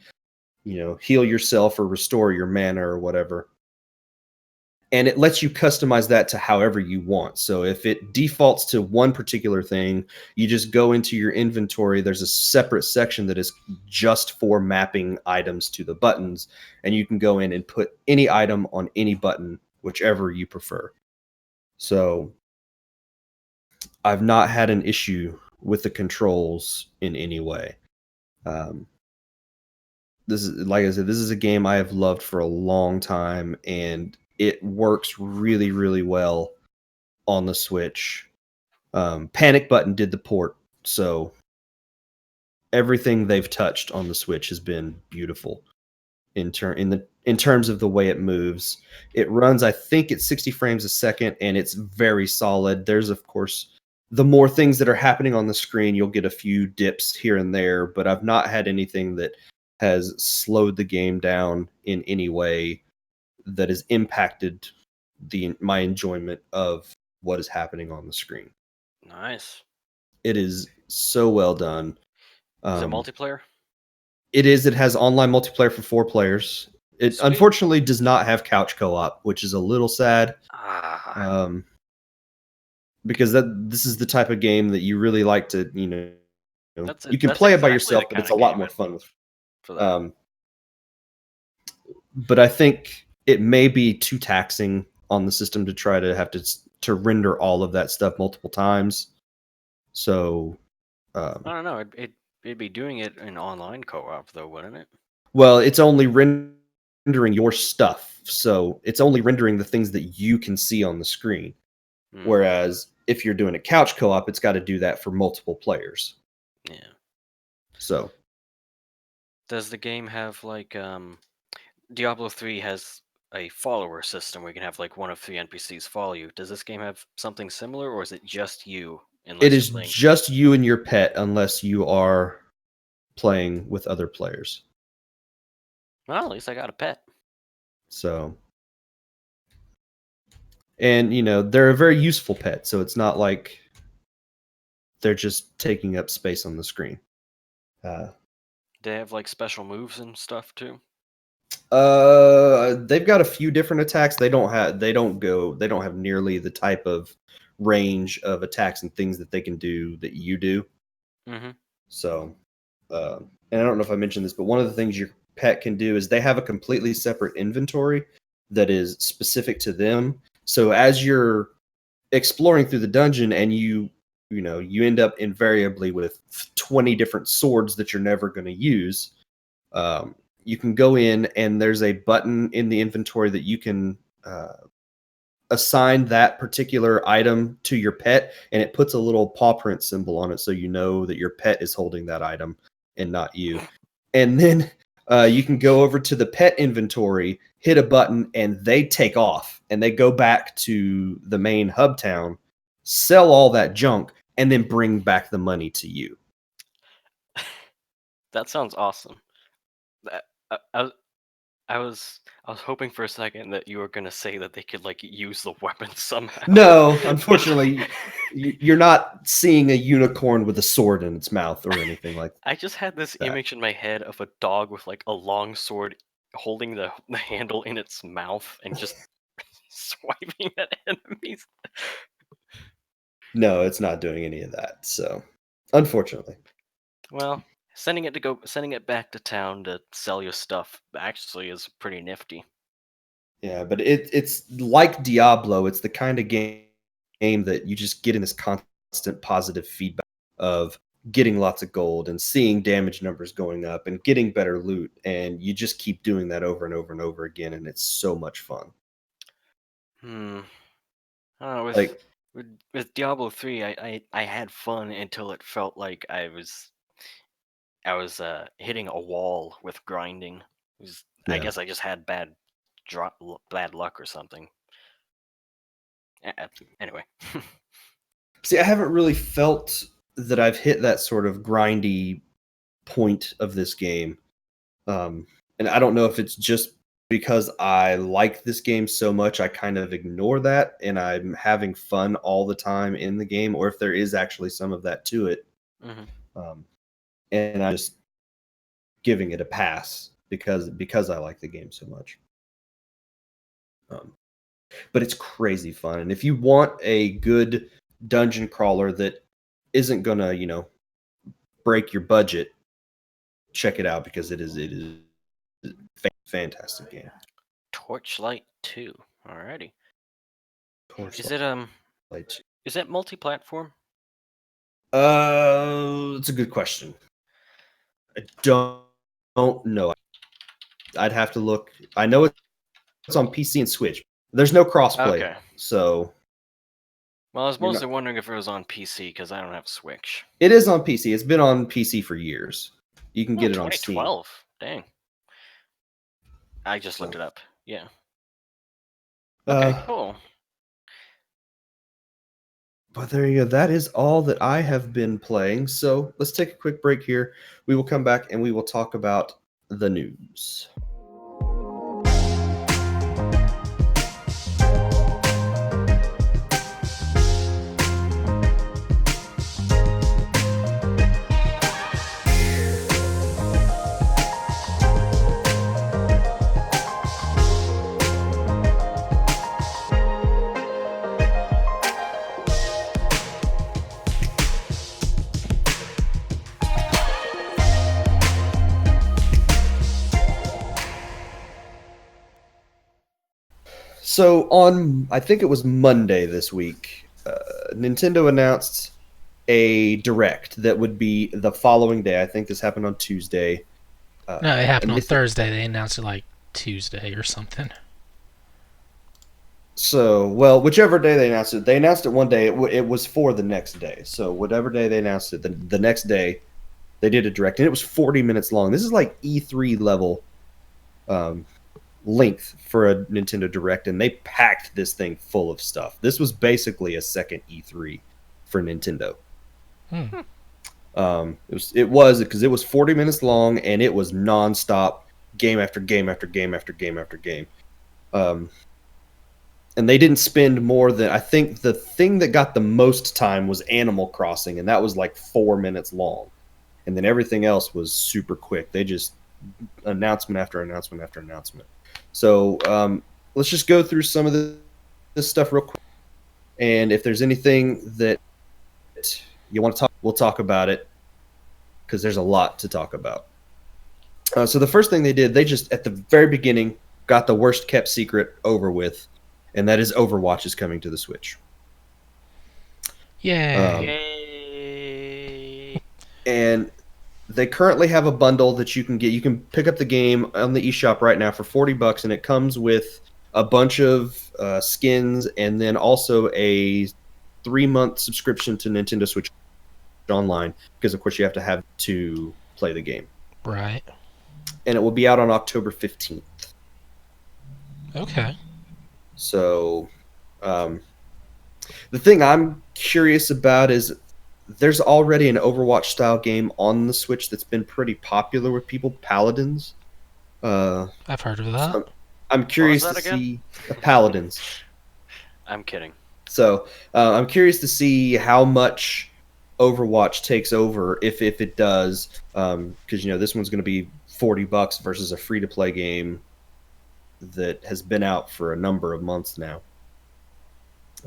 heal yourself or restore your mana or whatever. And it lets you customize that to however you want. So if it defaults to one particular thing, you just go into your inventory. There's a separate section that is just for mapping items to the buttons, and you can go in and put any item on any button, whichever you prefer. So I've not had an issue with the controls in any way. This is, like I said, this is a game I have loved for a long time, and it works really, really well on the Switch. Panic Button did the port, so everything they've touched on the Switch has been beautiful in terms of the way it moves. It runs, I think, at 60 frames a second, and it's very solid. There's, of course, the more things that are happening on the screen, you'll get a few dips here and there, but I've not had anything that has slowed the game down in any way that has impacted my enjoyment of what is happening on the screen.
Nice.
It is so well done.
Is it multiplayer?
It is. It has online multiplayer for 4 players. It
Sweet.
Unfortunately does not have couch co-op, which is a little sad. Because this is the type of game that you really like to, you can play it by yourself, but it's a lot more fun
for that.
But I think it may be too taxing on the system to try to have to render all of that stuff multiple times. So
I don't know. It'd be doing it in online co-op though, wouldn't it?
Well, it's only rendering your stuff, so it's only rendering the things that you can see on the screen. Whereas if you're doing a couch co-op, it's got to do that for multiple players.
Yeah.
So,
does the game have like Diablo 3 has a follower system where you can have like one of 3 NPCs follow you? Does this game have something similar, or is it just you?
It is just you and your pet, unless you are playing with other players.
Well, at least I got a pet.
So, and they're a very useful pet, so it's not like they're just taking up space on the screen.
They have like special moves and stuff too.
They've got a few different attacks. They don't have nearly the type of range of attacks and things that they can do that you do.
Mm-hmm.
So, and I don't know if I mentioned this, but one of the things your pet can do is they have a completely separate inventory that is specific to them. So as you're exploring through the dungeon and you end up invariably with 20 different swords that you're never going to use, you can go in and there's a button in the inventory that you can assign that particular item to your pet, and it puts a little paw print symbol on it so you know that your pet is holding that item and not you. And then you can go over to the pet inventory, hit a button, and they take off and they go back to the main hub town, sell all that junk, and then bring back the money to you.
That sounds awesome. I was hoping for a second that you were gonna say that they could like use the weapon somehow.
No, unfortunately, you're not seeing a unicorn with a sword in its mouth or anything like that.
I just had this image in my head of a dog with like a long sword holding the handle in its mouth and just swiping at enemies.
No, it's not doing any of that. So, unfortunately.
Well, sending it back to town to sell your stuff actually is pretty nifty.
Yeah, but it's like Diablo. It's the kind of game that you just get in this constant positive feedback of getting lots of gold and seeing damage numbers going up and getting better loot, and you just keep doing that over and over and over again, and it's so much fun.
I don't know, with Diablo 3, I had fun until it felt like I was I was hitting a wall with grinding. I
Yeah.
guess I just had bad luck or something. Anyway.
See, I haven't really felt that I've hit that sort of grindy point of this game. And I don't know if it's just because I like this game so much, I kind of ignore that and I'm having fun all the time in the game, or if there is actually some of that to it.
Hmm.
Um, and I'm just giving it a pass because I like the game so much. Um, but it's crazy fun, and if you want a good dungeon crawler that isn't gonna, break your budget, check it out because it is fantastic game.
Torchlight 2. Alrighty. Is
Torchlight.
it is it multi-platform?
It's a good question. I don't know. I'd have to look. I know it's on PC and Switch. There's no crossplay,
Okay.
so
Well, I was
you're
mostly
not.
wondering if it was on PC because I don't have Switch.
It is on PC. It's been on PC for years. You can
Oh,
get it on Steam.
2012. Dang. I just looked
So,
it up. Yeah. Okay, cool.
But there you go. That is all that I have been playing. So let's take a quick break here. We will come back and we will talk about the news. So on, I think it was Monday this week, Nintendo announced a direct that would be the following day. I think this happened on Tuesday.
No, it happened
and
on Thursday. They announced it like Tuesday or something.
So, well, whichever day they announced it one day. It was for the next day. So, whatever day they announced it, the next day they did a direct, and it was 40 minutes long. This is like E3 level length for a Nintendo Direct, and they packed this thing full of stuff. This was basically a second E3 for Nintendo. It was because it was 40 minutes long, and it was nonstop, game after game after game after game after game. And they didn't spend more than, I think the thing that got the most time was Animal Crossing, and that was like 4 minutes long. And then everything else was super quick. They just announcement after announcement after announcement. So let's just go through some of this stuff real quick. And if there's anything that you want to talk, we'll talk about it because there's a lot to talk about. So the first thing they did, they just at the very beginning got the worst kept secret over with, and that is Overwatch is coming to the Switch.
Yay!
And they currently have a bundle that you can get. You can pick up the game on the eShop right now for $40, and it comes with a bunch of skins and then also a 3-month subscription to Nintendo Switch Online, because of course you have to have to play the game.
Right.
And it will be out on October 15th.
Okay.
So, the thing I'm curious about is there's already an Overwatch style game on the Switch that's been pretty popular with people, Paladins.
I've heard of that.
So I'm curious
What was
to
that
see Paladins.
I'm kidding.
So I'm curious to see how much Overwatch takes over, if it does, because this one's going to be $40 versus a free to play game that has been out for a number of months now.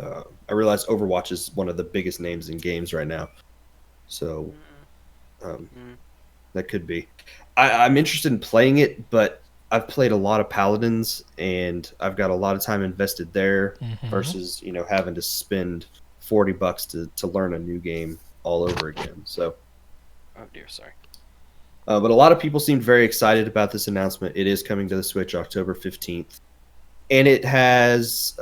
I realize Overwatch is one of the biggest names in games right now, so that could be. I'm interested in playing it, but I've played a lot of Paladins, and I've got a lot of time invested there versus having to spend $40 to learn a new game all over again. So,
oh dear, sorry.
but a lot of people seemed very excited about this announcement. It is coming to the Switch October 15th, and it has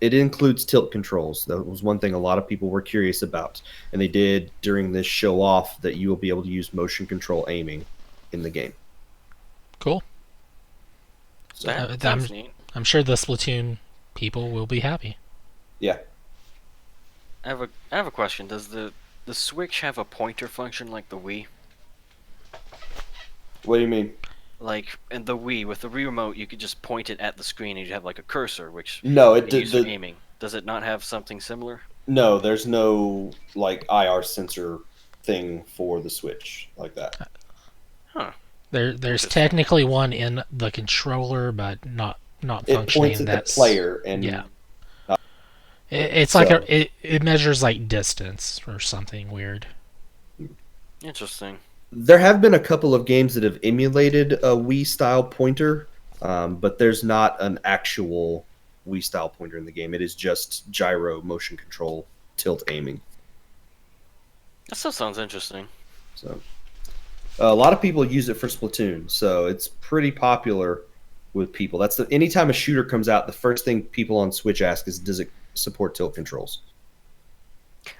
It includes tilt controls. That was one thing a lot of people were curious about, and they did during this show off that you will be able to use motion control aiming in the game.
Cool.
So,
That sounds neat.
I'm sure the Splatoon people will be happy.
yeah.
I have a question. Does the Switch have a pointer function like the Wii?
What do you mean?
Like in the Wii, with the Wii remote, you could just point it at the screen and you have like a cursor, which
No,
you
it
can use for
did.
aiming. Does it not have something similar?
No, there's no like IR sensor thing for the Switch like that.
Huh.
There's
Interesting.
technically one in the controller, but not
It
functioning.
points at
That's
the player, and
yeah. It's like
so-
it measures like distance or something weird.
Interesting.
there have been a couple of games that have emulated a Wii style pointer, but there's not an actual Wii style pointer in the game. It is just gyro motion control tilt aiming.
That still sounds interesting.
So a lot of people use it for Splatoon, so it's pretty popular with people. That's anytime a shooter comes out, the first thing people on Switch ask is, does it support tilt controls?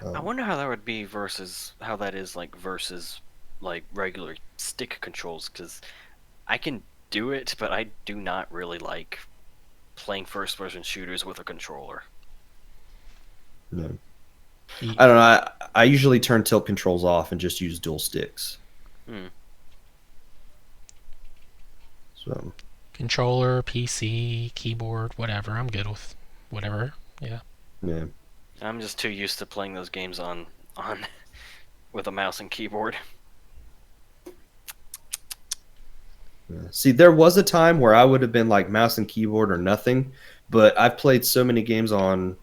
I wonder how that would be versus how that is versus regular stick controls, because I can do it, but I do not really like playing first-person shooters with a controller.
No. I don't know. I usually turn tilt controls off and just use dual sticks.
Hmm.
So
Controller, PC, keyboard, whatever. I'm good with whatever. Yeah.
yeah.
I'm just too used to playing those games on with a mouse and keyboard.
Yeah. See, there was a time where I would have been like mouse and keyboard or nothing, but I've played so many games on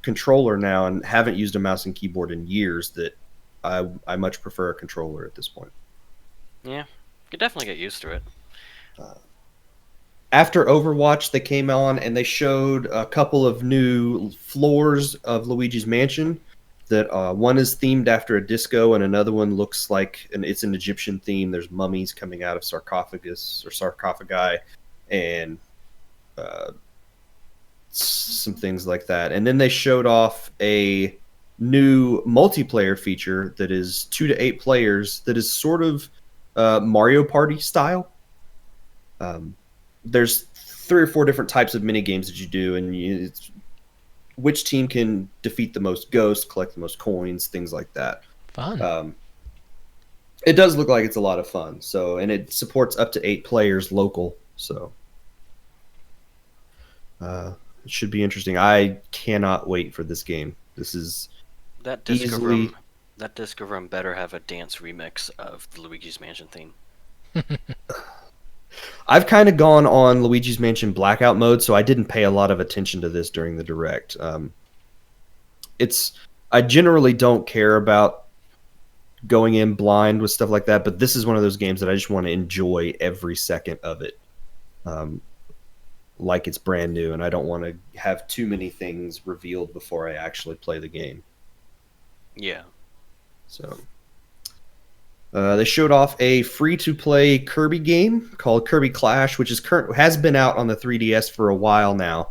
controller now and haven't used a mouse and keyboard in years that I much prefer a controller at this point.
Yeah, could definitely get used to it.
After Overwatch, they came on and they showed a couple of new floors of Luigi's Mansion. That one is themed after a disco, and another one looks like it's an Egyptian theme. There's mummies coming out of sarcophagi, and some things like that. And then they showed off a new multiplayer feature that is 2 to 8 players. That is sort of Mario Party style. There's 3 or 4 different types of mini games that you do, and it's which team can defeat the most ghosts, collect the most coins, things like that.
Fun.
It does look like it's a lot of fun. So, and it supports up to 8 players local. So, it should be interesting. I cannot wait for this game. This is
That disco
easily.
room, that disco room better have a dance remix of the Luigi's Mansion theme.
I've kind of gone on Luigi's Mansion blackout mode, so I didn't pay a lot of attention to this during the direct. I generally don't care about going in blind with stuff like that, but this is one of those games that I just want to enjoy every second of it, like it's brand new, and I don't want to have too many things revealed before I actually play the game.
Yeah.
So. They showed off a free-to-play Kirby game called Kirby Clash, which has been out on the 3DS for a while now.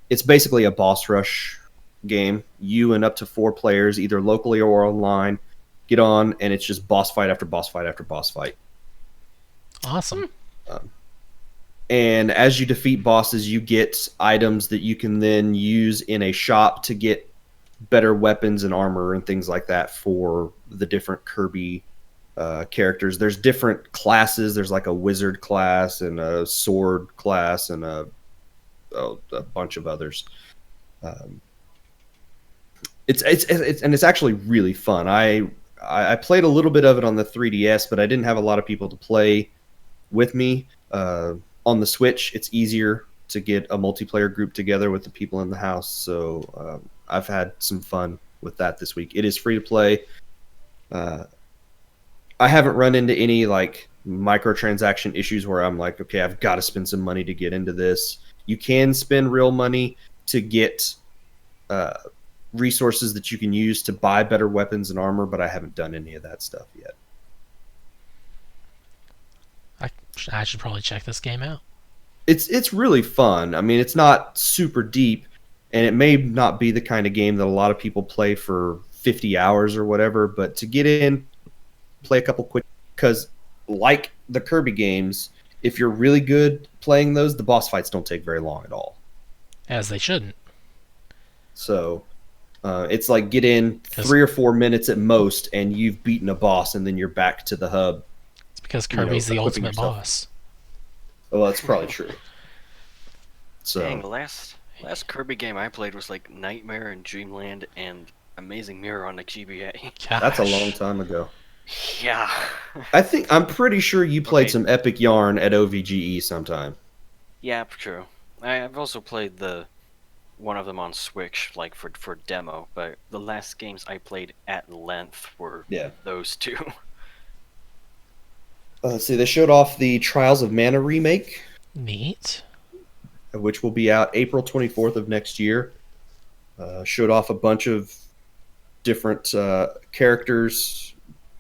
It's basically a boss rush game. You and up to 4 players, either locally or online, get on, and it's just boss fight after boss fight after boss fight.
Awesome.
And as you defeat bosses, you get items that you can then use in a shop to get better weapons and armor and things like that for the different Kirby characters. There's different classes. There's like a wizard class and a sword class and a bunch of others. It's actually really fun. I played a little bit of it on the 3DS, but I didn't have a lot of people to play with me. On the Switch, it's easier to get a multiplayer group together with the people in the house. So I've had some fun with that this week. It is free to play. I haven't run into any microtransaction issues where I'm like, okay, I've got to spend some money to get into this. You can spend real money to get resources that you can use to buy better weapons and armor, but I haven't done any of that stuff yet.
I should probably check this game out.
It's really fun. I mean, it's not super deep. and it may not be the kind of game that a lot of people play for 50 hours or whatever, but to get in, play a couple quick, because like the Kirby games, if you're really good playing those, the boss fights don't take very long at all.
As they shouldn't.
So it's like get in 3 or 4 minutes at most, and you've beaten a boss, and then you're back to the hub.
It's because Kirby's the ultimate boss.
Well, that's probably true. So
dang, the last Kirby game I played was like Nightmare and Dreamland and Amazing Mirror on the GBA.
Gosh.
That's a long time ago.
Yeah.
I'm pretty sure you played some Epic Yarn at OVGE sometime.
Yeah, true. I've also played one of them on Switch, like for demo, but the last games I played at length were those two.
Let's see, they showed off the Trials of Mana remake.
Neat.
Which will be out April 24th of next year. Showed off a bunch of different characters,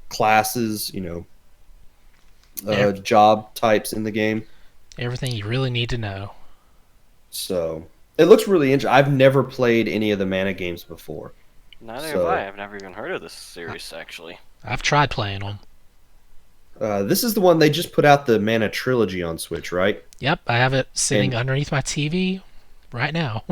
classes, job types in the game.
Everything you really need to know.
So it looks really interesting. I've never played any of the Mana games before.
Neither have I. I've never even heard of this series, actually.
I've tried playing them.
This is the one they just put out the Mana trilogy on Switch, right?
Yep, I have it sitting underneath my TV right now.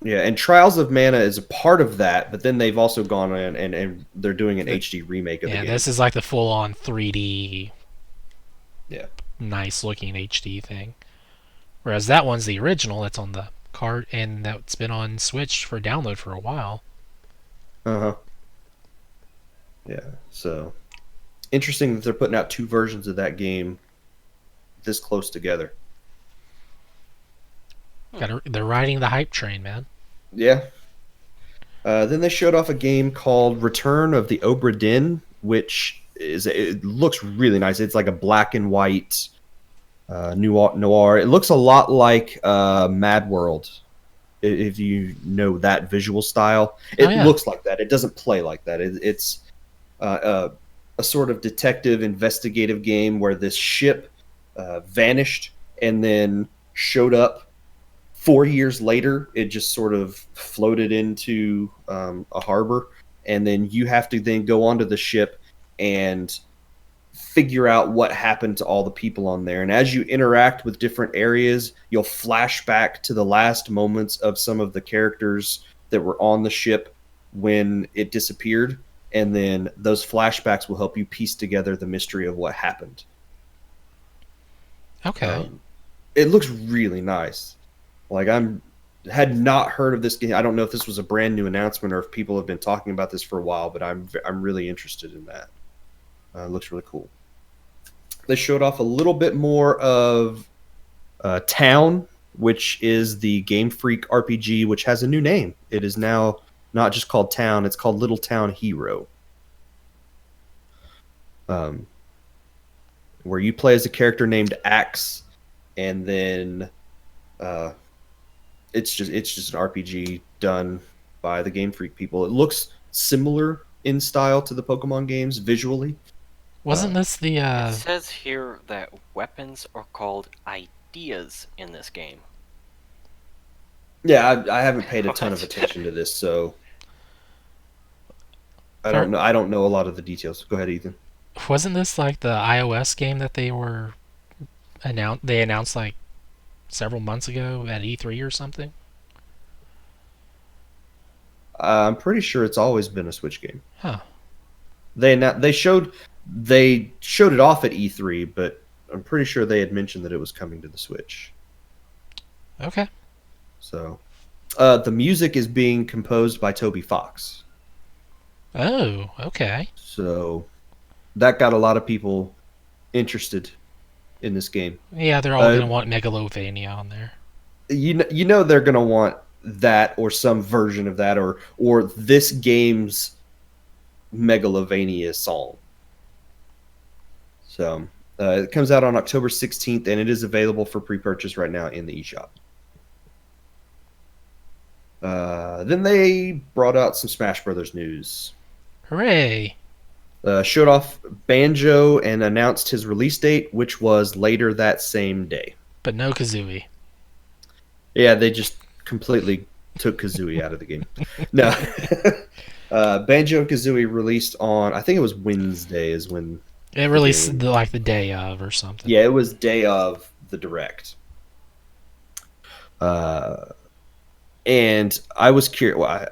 Yeah, and Trials of Mana is a part of that, but then they've also gone in and they're doing an HD remake of the game.
Yeah, this is like the full-on 3D, nice looking HD thing. Whereas that one's the original that's on the cart, and that's been on Switch for download for a while.
Uh-huh. Yeah, so interesting that they're putting out two versions of that game this close together.
They're riding the hype train, man.
Yeah. Then they showed off a game called Return of the Obra Dinn, which it looks really nice. It's like a black and white noir. It looks a lot like Mad World, if you know that visual style. It looks like that. It doesn't play like that. It's a sort of detective investigative game where this ship vanished and then showed up 4 years later. It just sort of floated into a harbor, and then you have to then go onto the ship and figure out what happened to all the people on there. And as you interact with different areas, you'll flash back to the last moments of some of the characters that were on the ship when it disappeared, and then those flashbacks will help you piece together the mystery of what happened.
Okay.
It looks really nice. Like, had not heard of this game. I don't know if this was a brand new announcement or if people have been talking about this for a while, but I'm really interested in that. It looks really cool. They showed off a little bit more of Town, which is the Game Freak RPG, which has a new name. It is now not just called Town; it's called Little Town Hero. Where you play as a character named Axe, and then it's just an RPG done by the Game Freak people. It looks similar in style to the Pokemon games visually.
Wasn't this the
It says here that weapons are called ideas in this game.
Yeah, I haven't paid a ton of attention to this, so I don't know. I don't know a lot of the details. Go ahead, Ethan.
Wasn't this like the iOS game that they announced like several months ago at E3 or something?
I'm pretty sure it's always been a Switch game.
Huh.
They showed it off at E3, but I'm pretty sure they had mentioned that it was coming to the Switch.
Okay.
So, the music is being composed by Toby Fox.
Oh, okay.
So, that got a lot of people interested in this game.
Yeah, they're all going to want Megalovania on there.
You know they're going to want that or some version of that or this game's Megalovania song. So, it comes out on October 16th, and it is available for pre-purchase right now in the eShop. Then they brought out some Smash Brothers news.
Hooray!
Showed off Banjo and announced his release date, which was later that same day.
But no Kazooie.
Yeah, they just completely took Kazooie out of the game. No. Banjo-Kazooie released on, I think it was Wednesday is when
It released the day of or something.
Yeah, it was day of the Direct. And I was curious. Well,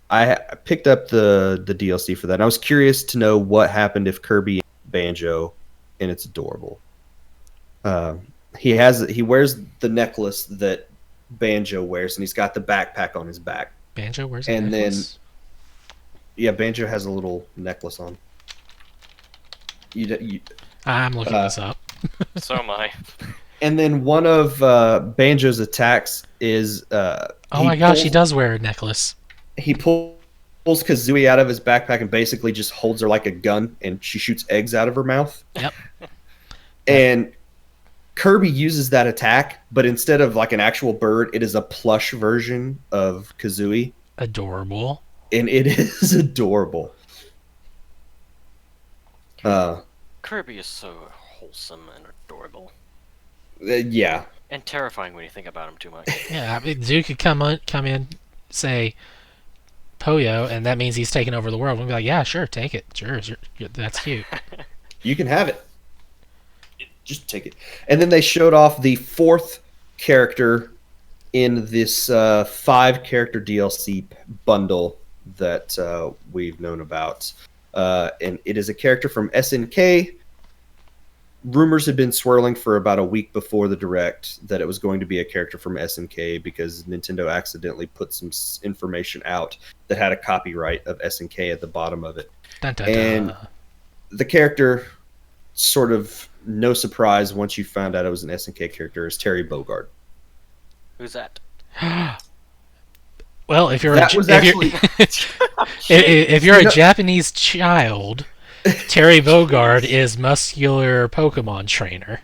I picked up the DLC for that. And I was curious to know what happened if Kirby and Banjo, and it's adorable. He wears the necklace that Banjo wears, and he's got the backpack on his back.
Banjo wears a necklace?
Banjo has a little necklace on.
I'm looking this up.
So am I.
And then one of Banjo's attacks is...
oh my gosh, he does wear a necklace.
He pulls Kazooie out of his backpack and basically just holds her like a gun, and she shoots eggs out of her mouth.
Yep.
And Kirby uses that attack, but instead of like an actual bird, it is a plush version of Kazooie.
Adorable.
And it is adorable.
Kirby is so wholesome and adorable.
Yeah.
And terrifying when you think about him too much.
Yeah, I mean, Dude could come in, say Poyo, and that means he's taking over the world. We'll be like, yeah, sure, take it. Sure, that's cute.
You can have it. Just take it. And then they showed off the 4th character in this 5-character DLC bundle that we've known about. And it is a character from SNK. Rumors had been swirling for about a week before the Direct that it was going to be a character from SNK because Nintendo accidentally put some information out that had a copyright of SNK at the bottom of it.
Dun, dun,
and
dun. The
character, sort of no surprise once you found out it was an SNK character, is Terry Bogard.
Who's that?
Well, if you're
if
you're a Japanese child, Terry Bogard is muscular Pokemon trainer.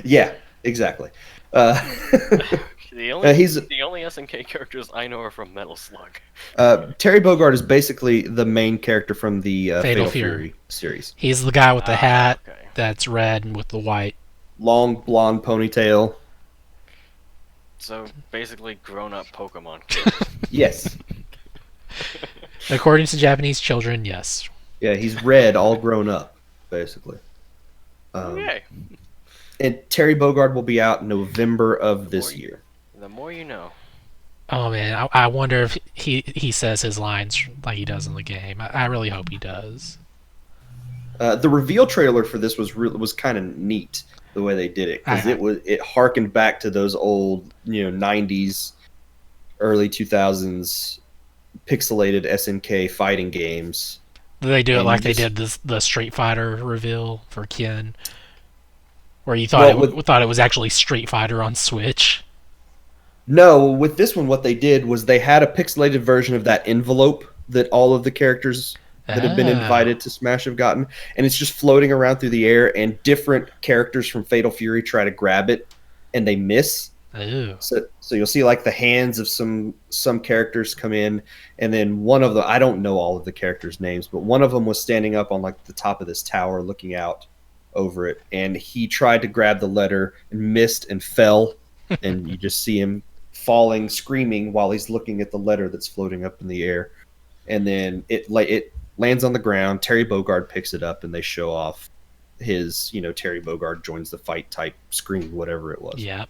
Yeah, exactly.
The only SNK characters I know are from Metal Slug.
Terry Bogard is basically the main character from the Fatal Fury series.
He's the guy with the hat that's red and with the white.
Long blonde ponytail.
So basically grown-up Pokemon.
Yes.
According to Japanese children, yes.
Yeah, he's red, all grown up, basically.
Okay.
And Terry Bogard will be out in November of this year.
The more you know.
Oh man, I wonder if he says his lines like he does in the game. I really hope he does.
The reveal trailer for this was kind of neat the way they did it because it harkened back to those old 90s, early 2000s pixelated SNK fighting games.
They do it like they did the Street Fighter reveal for Ken, where you thought it was actually Street Fighter on Switch.
No, with this one, what they did was they had a pixelated version of that envelope that all of the characters that have been invited to Smash have gotten, and it's just floating around through the air, and different characters from Fatal Fury try to grab it, and they miss.
Ooh.
So you'll see like the hands of some characters come in, and then one of them, I don't know all of the characters' names, but one of them was standing up on like the top of this tower looking out over it, and he tried to grab the letter and missed and fell, and you just see him falling, screaming while he's looking at the letter that's floating up in the air, and then it lands on the ground. Terry Bogard picks it up, and they show off his Terry Bogard joins the fight type screen, whatever it was.
Yeah.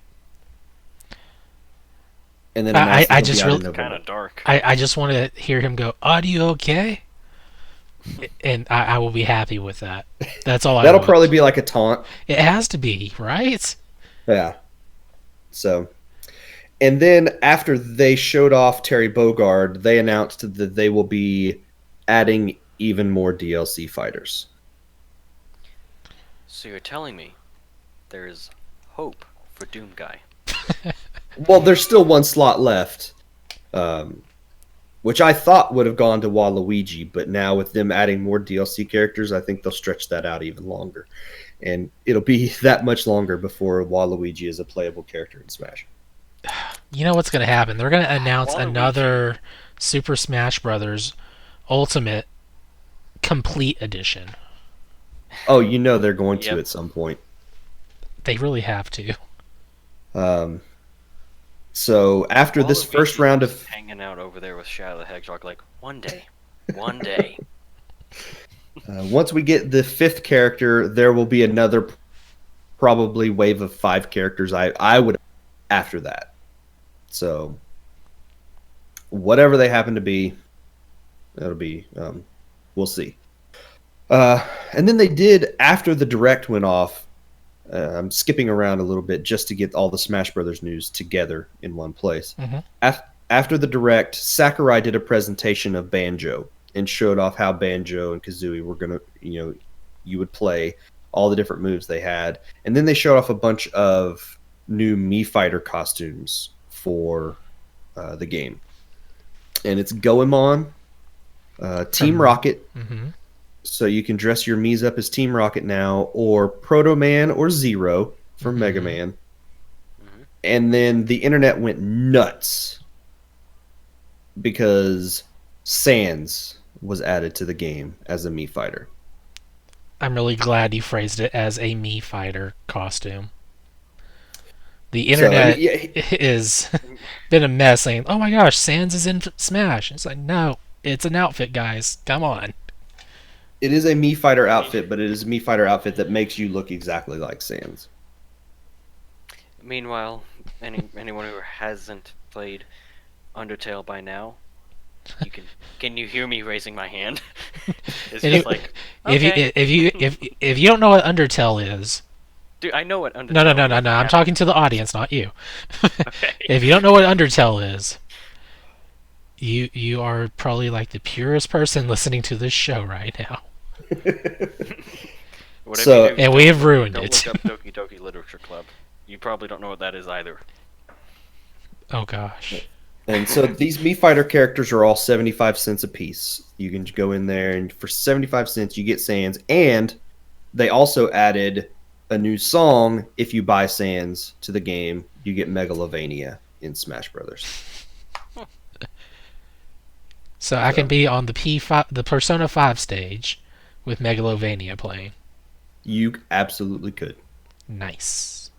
And then
I just really
kind of dark.
I just want to hear him go, "Are you okay?" And I will be happy with that. That's all.
That'll probably be like a taunt.
It has to be, right?
Yeah. So, and then after they showed off Terry Bogard, they announced that they will be adding even more DLC fighters.
So you're telling me there's hope for Doom Guy?
Well, there's still one slot left, which I thought would have gone to Waluigi, but now with them adding more DLC characters, I think they'll stretch that out even longer. And it'll be that much longer before Waluigi is a playable character in Smash.
You know what's going to happen? They're going to announce another Super Smash Brothers Ultimate Complete Edition.
Oh, they're going to at some point.
They really have to.
So after this first round of
hanging out over there with Shadow the Hedgehog, like one day.
Once we get the 5th character, there will be another probably wave of 5 characters. I would after that. So whatever they happen to be, that'll be we'll see. And then they did after the direct went off. I'm skipping around a little bit just to get all the Smash Brothers news together in one place.
Mm-hmm.
After the direct, Sakurai did a presentation of Banjo and showed off how Banjo and Kazooie were gonna, you would play all the different moves they had, and then they showed off a bunch of new Mii Fighter costumes for the game, and it's Goemon, Team Rocket.
Mm-hmm.
So you can dress your Miis up as Team Rocket now, or Proto Man or Zero from Mega Man. Mm-hmm. And then the internet went nuts because Sans was added to the game as a Mii Fighter.
I'm really glad you phrased it as a Mii Fighter costume. The internet is been a mess saying, "Oh my gosh, Sans is in Smash." It's like, no, it's an outfit, guys. Come on.
It is a Mii Fighter outfit, but it is a Mii Fighter outfit that makes you look exactly like Sans.
Meanwhile, anyone who hasn't played Undertale by now, can you hear me raising my hand? It's just like, okay.
if you don't know what Undertale is,
dude, I know what Undertale is.
No. I'm talking to the audience, not you.
Okay.
If you don't know what Undertale is, you are probably like the purest person listening to this show right now. And we have ruined it.
Don't look up Doki Doki Literature Club. You probably don't know what that is either.
Oh gosh.
And so these Mii Fighter characters are all 75 cents a piece. You can go in there, and for 75 cents you get Sans, and they also added a new song. If you buy Sans to the game, you get Megalovania in Smash Brothers.
So I can be on the Persona 5 stage with Megalovania playing.
You absolutely could.
Nice.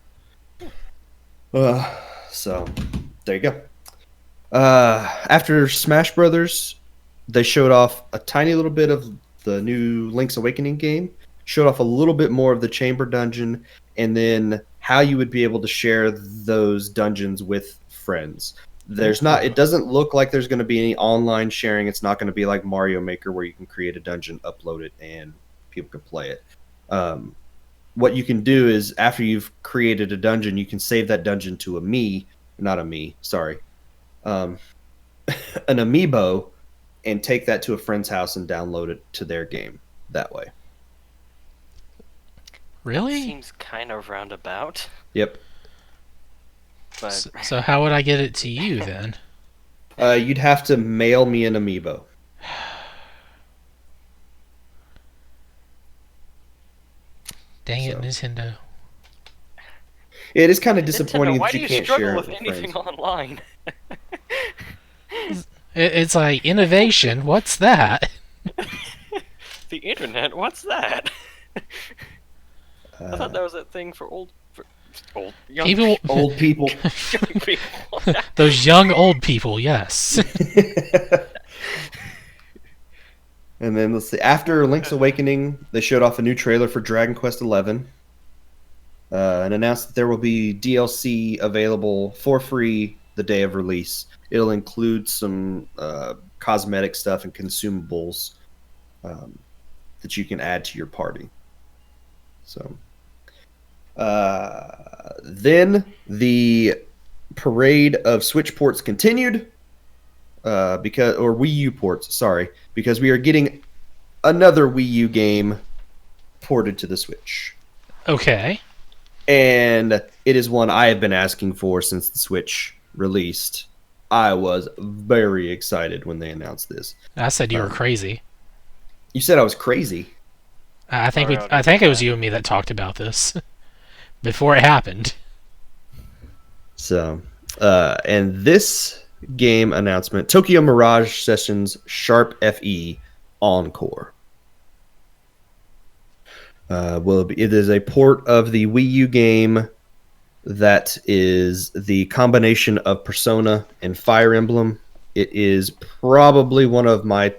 So there you go. After Smash Brothers, they showed off a tiny little bit of the new Link's Awakening game, showed off a little bit more of the Chamber Dungeon, and then how you would be able to share those dungeons with friends. It doesn't look like there's going to be any online sharing. It's not going to be like Mario Maker where you can create a dungeon, upload it, and people can play it. What you can do is after you've created a dungeon, you can save that dungeon to an amiibo, and take that to a friend's house and download it to their game that way.
Really?
Seems kind of roundabout.
Yep.
But
so how would I get it to you then?
You'd have to mail me an amiibo.
Dang it, Nintendo.
It is kind of disappointing that you can't share it
with anything
friends.
online?
It's like, innovation, what's that?
The internet, what's that? I thought that was a thing for young
people.
Old people.
Young people.
Those young old people, yes.
And then let's see. After Link's Awakening, they showed off a new trailer for Dragon Quest XI, and announced that there will be DLC available for free the day of release. It'll include some cosmetic stuff and consumables that you can add to your party. So, then the parade of Switch ports continued, or Wii U ports, sorry, because we are getting another Wii U game ported to the Switch.
Okay.
And it is one I have been asking for since the Switch released. I was very excited when they announced this.
I said you were crazy.
You said I was crazy.
I think it was you and me that talked about this before it happened.
So, and this game announcement, Tokyo Mirage Sessions Sharp FE Encore. It is a port of the Wii U game that is the combination of Persona and Fire Emblem. It is probably one of my,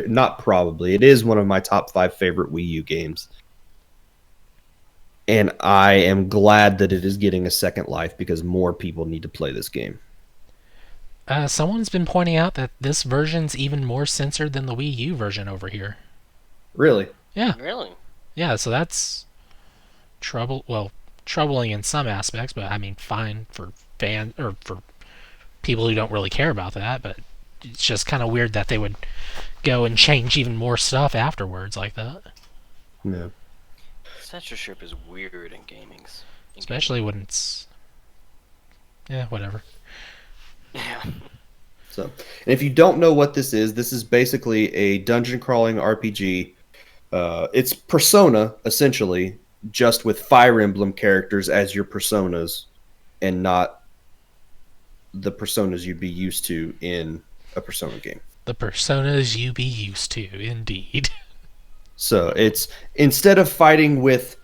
not probably, it is one of my top 5 favorite Wii U games. And I am glad that it is getting a second life because more people need to play this game.
Someone's been pointing out that this version's even more censored than the Wii U version over here.
Really?
Yeah.
Really?
Yeah, so that's troubling in some aspects, but I mean, fine for for people who don't really care about that, but it's just kind of weird that they would go and change even more stuff afterwards like that.
Yeah.
Censorship is weird in gaming.
Especially when it's... Yeah, whatever.
Yeah.
So, and if you don't know what this is basically a dungeon crawling RPG. It's Persona, essentially, just with Fire Emblem characters as your personas, and not the personas you'd be used to in a Persona game.
The personas you be used to, indeed.
So it's, instead of fighting with,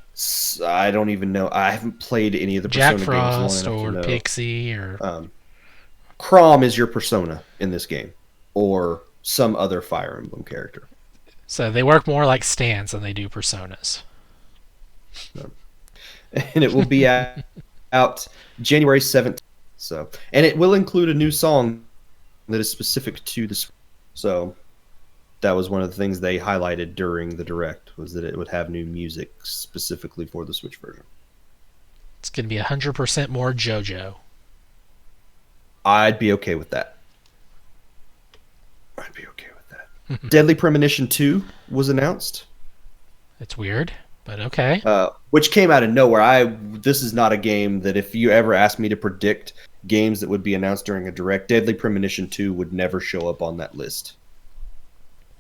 I don't even know, I haven't played any of the
Jack
Persona
Frost
games long enough
or
to know.
Pixie or...
Chrom is your persona in this game, or some other Fire Emblem character.
So they work more like stands than they do personas.
And it will be out January 17th. So, and it will include a new song that is specific to the Switch. So that was one of the things they highlighted during the Direct, was that it would have new music specifically for the Switch version.
It's going to be 100% more JoJo.
I'd be okay with that. I'd be okay with that. Deadly Premonition 2 was announced.
It's weird, but okay.
Which came out of nowhere. This is not a game that, if you ever asked me to predict games that would be announced during a Direct, Deadly Premonition 2 would never show up on that list.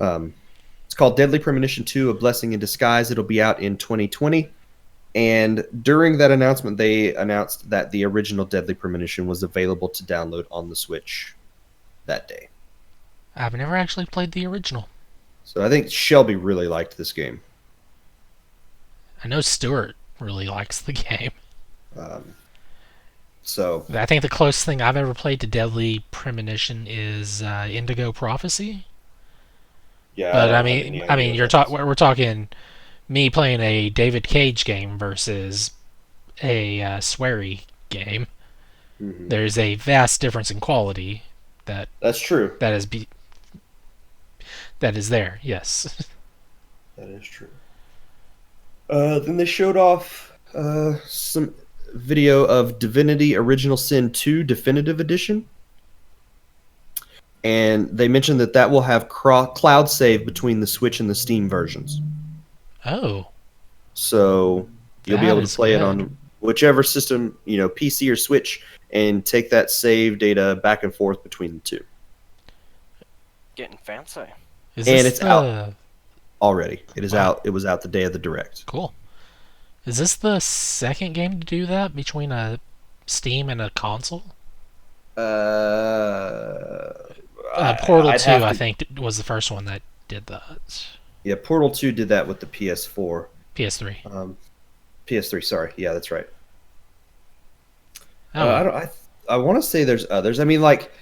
It's called Deadly Premonition 2, A Blessing in Disguise. It'll be out in 2020. And during that announcement, they announced that the original Deadly Premonition was available to download on the Switch that day.
I've never actually played the original.
So I think Shelby really liked this game.
I know Stuart really likes the game.
So
I think the closest thing I've ever played to Deadly Premonition is Indigo Prophecy.
yeah,
But I
don't have
mean,
any idea what
we're talking me playing a David Cage game versus a Swery game.
Mhm.
There's a vast difference in quality
That's true.
that is there. Yes.
That is true. Then they showed off some video of Divinity Original Sin 2 Definitive Edition. And they mentioned that will have cloud save between the Switch and the Steam versions.
Oh.
So you'll be
That
able to
is
play it
good.
on whichever system, PC or Switch, and take that save data back and forth between the two.
Getting fancy.
Is
And
this
it's out already. It is
Wow.
out. It was out the day of the Direct.
Cool. Is this the second game to do that between a Steam and a console? Portal 2, I think, was the first one that did that.
Yeah, Portal 2 did that with the PS4.
PS3.
PS3, sorry. Yeah, that's right.
Oh,
I want to say there's others. I mean, like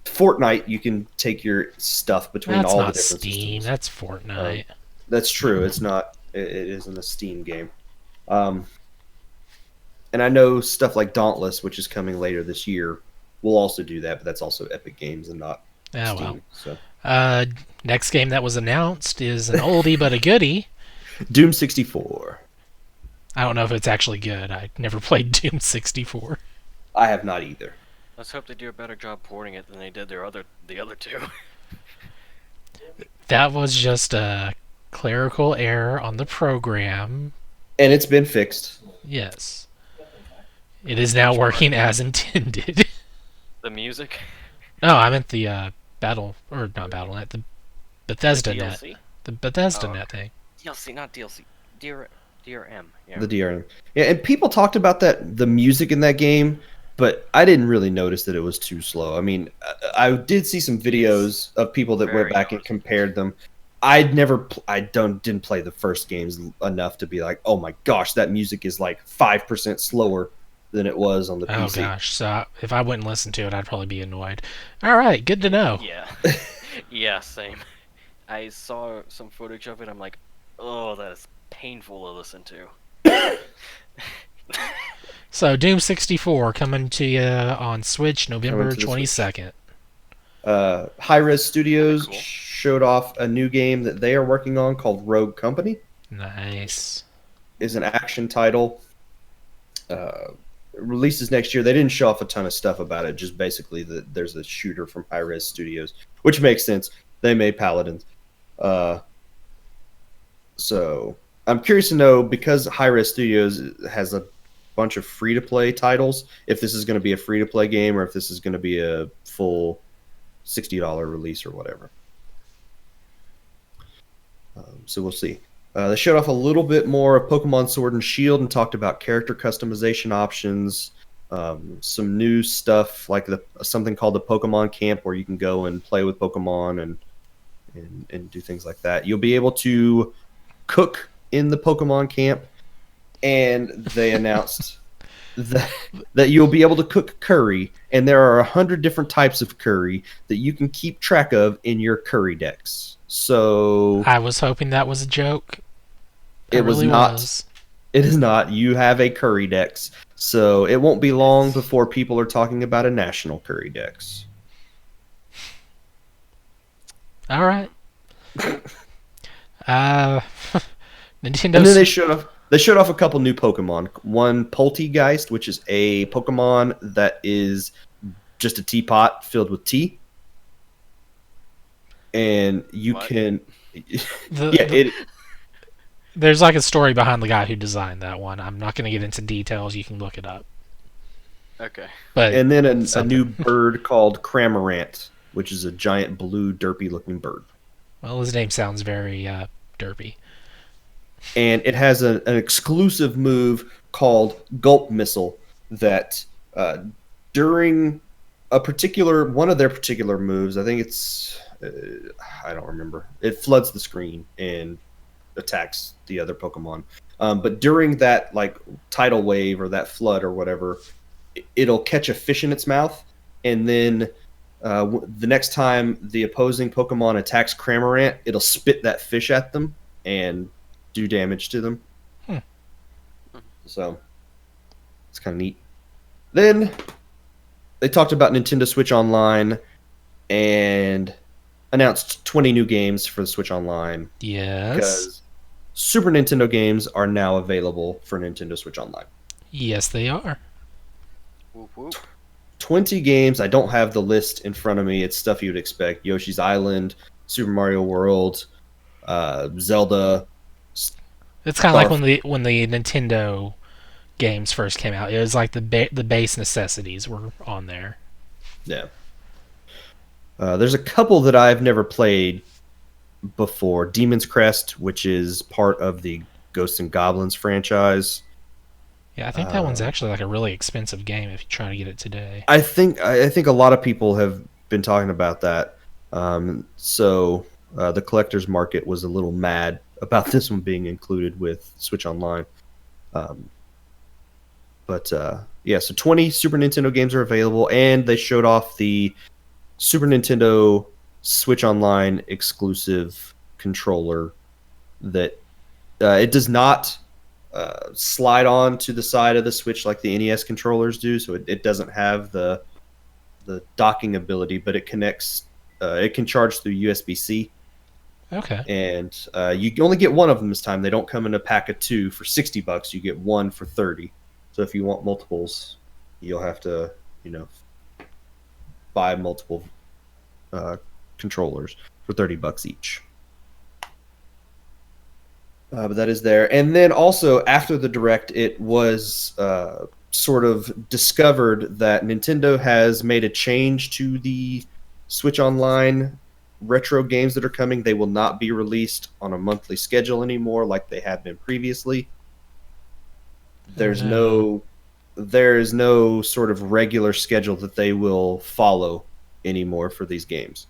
Fortnite, you can take your stuff between
that's
all the
not
different
Steam.
systems.
That's Fortnite.
That's true. It's not. It isn't a Steam game. And I know stuff like Dauntless, which is coming later this year, will also do that, but that's also Epic Games and not
Oh,
Steam.
well.
So
Next game that was announced is an oldie but a goodie.
Doom 64.
I don't know if it's actually good. I never played Doom 64.
I have not either.
Let's hope they do a better job porting it than they did the other two.
That was just a clerical error on the program.
And it's been fixed.
Yes. It is now working as intended.
The music.
No, I meant the not BattleNet, the Bethesda net.
DLC?
The Bethesda
Oh.
net thing.
DLC, not DLC. DRM. Yeah.
The DRM. Yeah, and people talked about the music in that game, but I didn't really notice that it was too slow. I mean, I did see some videos of people that went
Very
back and
noticeable.
compared them, didn't play the first games enough to be like, oh my gosh, that music is like 5% slower than it was on the
Oh
PC.
gosh, so if I wouldn't listen to it, I'd probably be annoyed. All right, good to know.
Yeah. Yeah, same. I saw some footage of it. I'm like, oh, that is painful to listen to.
So Doom 64 coming to you on Switch November
Coming to the Switch.
22nd.
Hi-Res Studios
Kinda cool.
showed off a new game that they are working on called Rogue Company.
Nice.
Is an action title. Releases next year. They didn't show off a ton of stuff about it. Just basically that there's a shooter from Hi-Res Studios, which makes sense. They made Paladins. So I'm curious to know, because Hi-Res Studios has a bunch of free-to-play titles, if this is going to be a free-to-play game or if this is going to be a full $60 release or whatever. So we'll see. They showed off a little bit more of Pokemon Sword and Shield and talked about character customization options, some new stuff like something called the Pokemon Camp, where you can go and play with Pokemon and do things like that. You'll be able to cook in the Pokemon Camp, and they announced that you'll be able to cook curry, and there are 100 different types of curry that you can keep track of in your curry decks. So
I was hoping that was a joke.
it was
really
not.
was.
It is not. You have a curry dex, so it won't be long before people are talking about a national curry dex.
All right. Nintendo.
And then they showed off a couple new Pokemon. One, Poltegeist, which is a Pokemon that is just a teapot filled with tea, and you
What?
can. It.
There's like a story behind the guy who designed that one. I'm not going to get into details. You can look it up.
Okay.
But
And then a
something.
new bird called Cramorant, which is a giant blue derpy-looking bird.
Well, his name sounds very derpy.
And it has an exclusive move called Gulp Missile that during one of their particular moves, I think it's I don't remember, it floods the screen and attacks the other Pokemon. But during that like tidal wave or that flood or whatever, it'll catch a fish in its mouth, and then the next time the opposing Pokemon attacks Cramorant, it'll spit that fish at them and do damage to them. So it's kind of neat. Then they talked about Nintendo Switch Online and announced 20 new games for the Switch Online.
Yes.
Because Super Nintendo games are now available for Nintendo Switch Online.
Yes, they are.
Whoop, whoop.
20 games. I don't have the list in front of me. It's stuff you would expect. Yoshi's Island, Super Mario World, Zelda.
It's kind of like when the Nintendo games first came out. It was like the base necessities were on there.
Yeah. There's a couple that I've never played before. Demon's Crest, which is part of the Ghosts and Goblins franchise.
Yeah, I think that one's actually like a really expensive game if you try to get it today.
I think a lot of people have been talking about that. So the collector's market was a little mad about this one being included with Switch Online. But so 20 Super Nintendo games are available, and they showed off the Super Nintendo Switch Online exclusive controller that it does not slide on to the side of the Switch like the NES controllers do, so it doesn't have the docking ability, but it connects. It can charge through USB-C.
Okay.
And you only get one of them this time. They don't come in a pack of two for $60. You get one for $30. So if you want multiples, you'll have to, buy multiple controllers for $30 each. But that is there. And then also after the Direct, it was sort of discovered that Nintendo has made a change to the Switch Online retro games that are coming. They will not be released on a monthly schedule anymore like they have been previously. There's no sort of regular schedule that they will follow anymore for these games.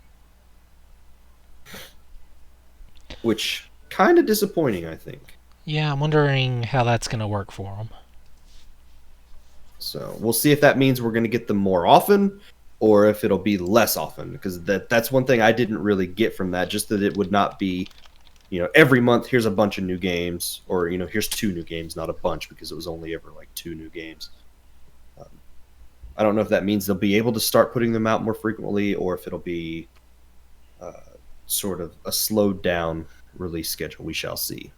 which kind of disappointing, I think.
Yeah, I'm wondering how that's going to work for them.
So we'll see if that means we're going to get them more often, or if it'll be less often. Because that's one thing I didn't really get from that. Just that it would not be, every month here's a bunch of new games, or here's 2 new games, not a bunch, because it was only ever like 2 new games. I don't know if that means they'll be able to start putting them out more frequently, or if it'll be sort of a slowed down release schedule. We shall see.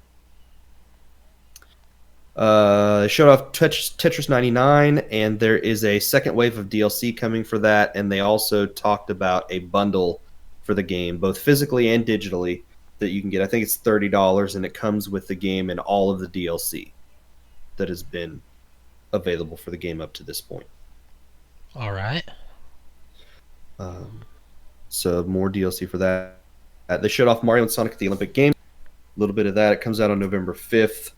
They showed off Tetris 99, and there is a second wave of DLC coming for that, and they also talked about a bundle for the game, both physically and digitally, that you can get. I think it's $30, and it comes with the game and all of the DLC that has been available for the game up to this point.
All right.
So more DLC for that. They showed off Mario and Sonic at the Olympic Games. A little bit of that. It comes out on November 5th.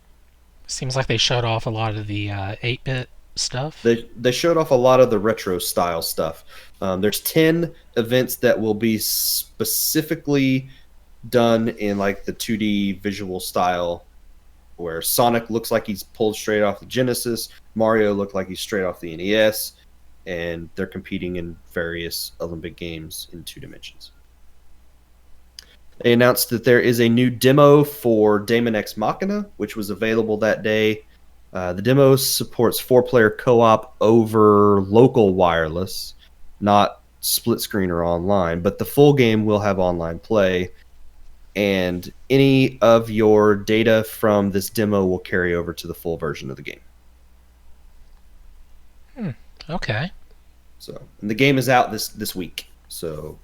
Seems like they showed off a lot of the 8-bit stuff.
They showed off a lot of the retro style stuff. There's 10 events that will be specifically done in like the 2D visual style, where Sonic looks like he's pulled straight off the Genesis, Mario looked like he's straight off the NES, and they're competing in various Olympic Games in 2 dimensions. They announced that there is a new demo for Daemon X Machina, which was available that day. The demo supports 4-player co-op over local wireless, not split screen or online, but the full game will have online play, and any of your data from this demo will carry over to the full version of the game.
Okay.
So, and the game is out this week, so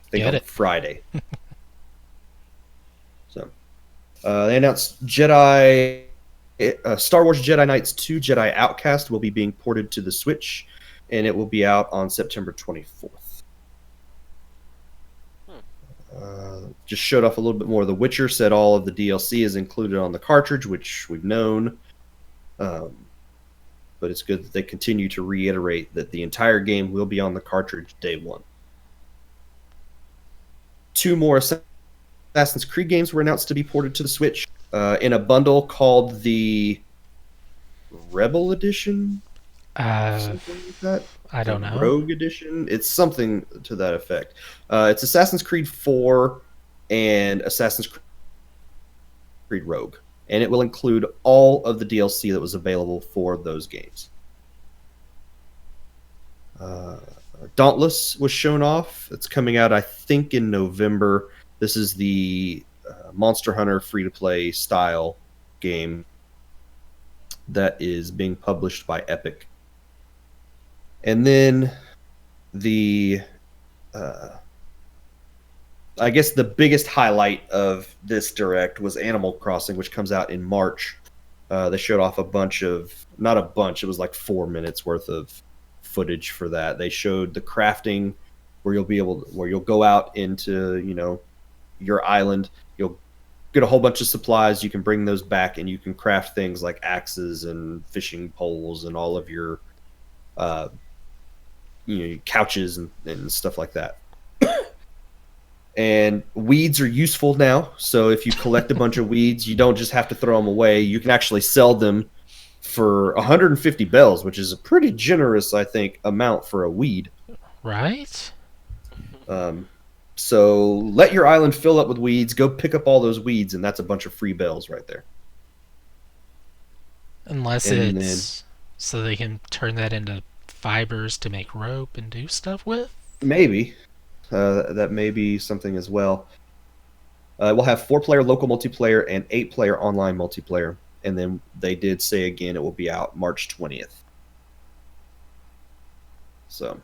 I think on Friday. So, they announced Star Wars Jedi Knights 2 Jedi Outcast will be being ported to the Switch, and it will be out on September 24th. Just showed off a little bit more of The Witcher, said all of the DLC is included on the cartridge, which we've known. But it's good that they continue to reiterate that the entire game will be on the cartridge day 1. 2 more Assassin's Creed games were announced to be ported to the Switch in a bundle called the Rebel Edition. Something like that.
I don't know.
Rogue Edition. It's something to that effect. It's Assassin's Creed 4 and Assassin's Creed Rogue, and it will include all of the DLC that was available for those games. Dauntless was shown off. It's coming out, I think, in November. This is the Monster Hunter free-to-play style game that is being published by Epic. And then I guess the biggest highlight of this Direct was Animal Crossing, which comes out in March. They showed off not a bunch, it was like 4 minutes worth of footage for that. They showed the crafting where you'll go out into, your island. You'll get a whole bunch of supplies. You can bring those back, and you can craft things like axes and fishing poles and all of your couches and stuff like that. And weeds are useful now, so if you collect a bunch of weeds, you don't just have to throw them away. You can actually sell them for 150 bells, which is a pretty generous, I think, amount for a weed.
Right?
So let your island fill up with weeds, go pick up all those weeds, and that's a bunch of free bells right there.
Unless it's so they can turn that into fibers to make rope and do stuff with?
Maybe. That may be something as well. We'll have 4-player local multiplayer and 8-player online multiplayer. And then they did say again it will be out March 20th. So.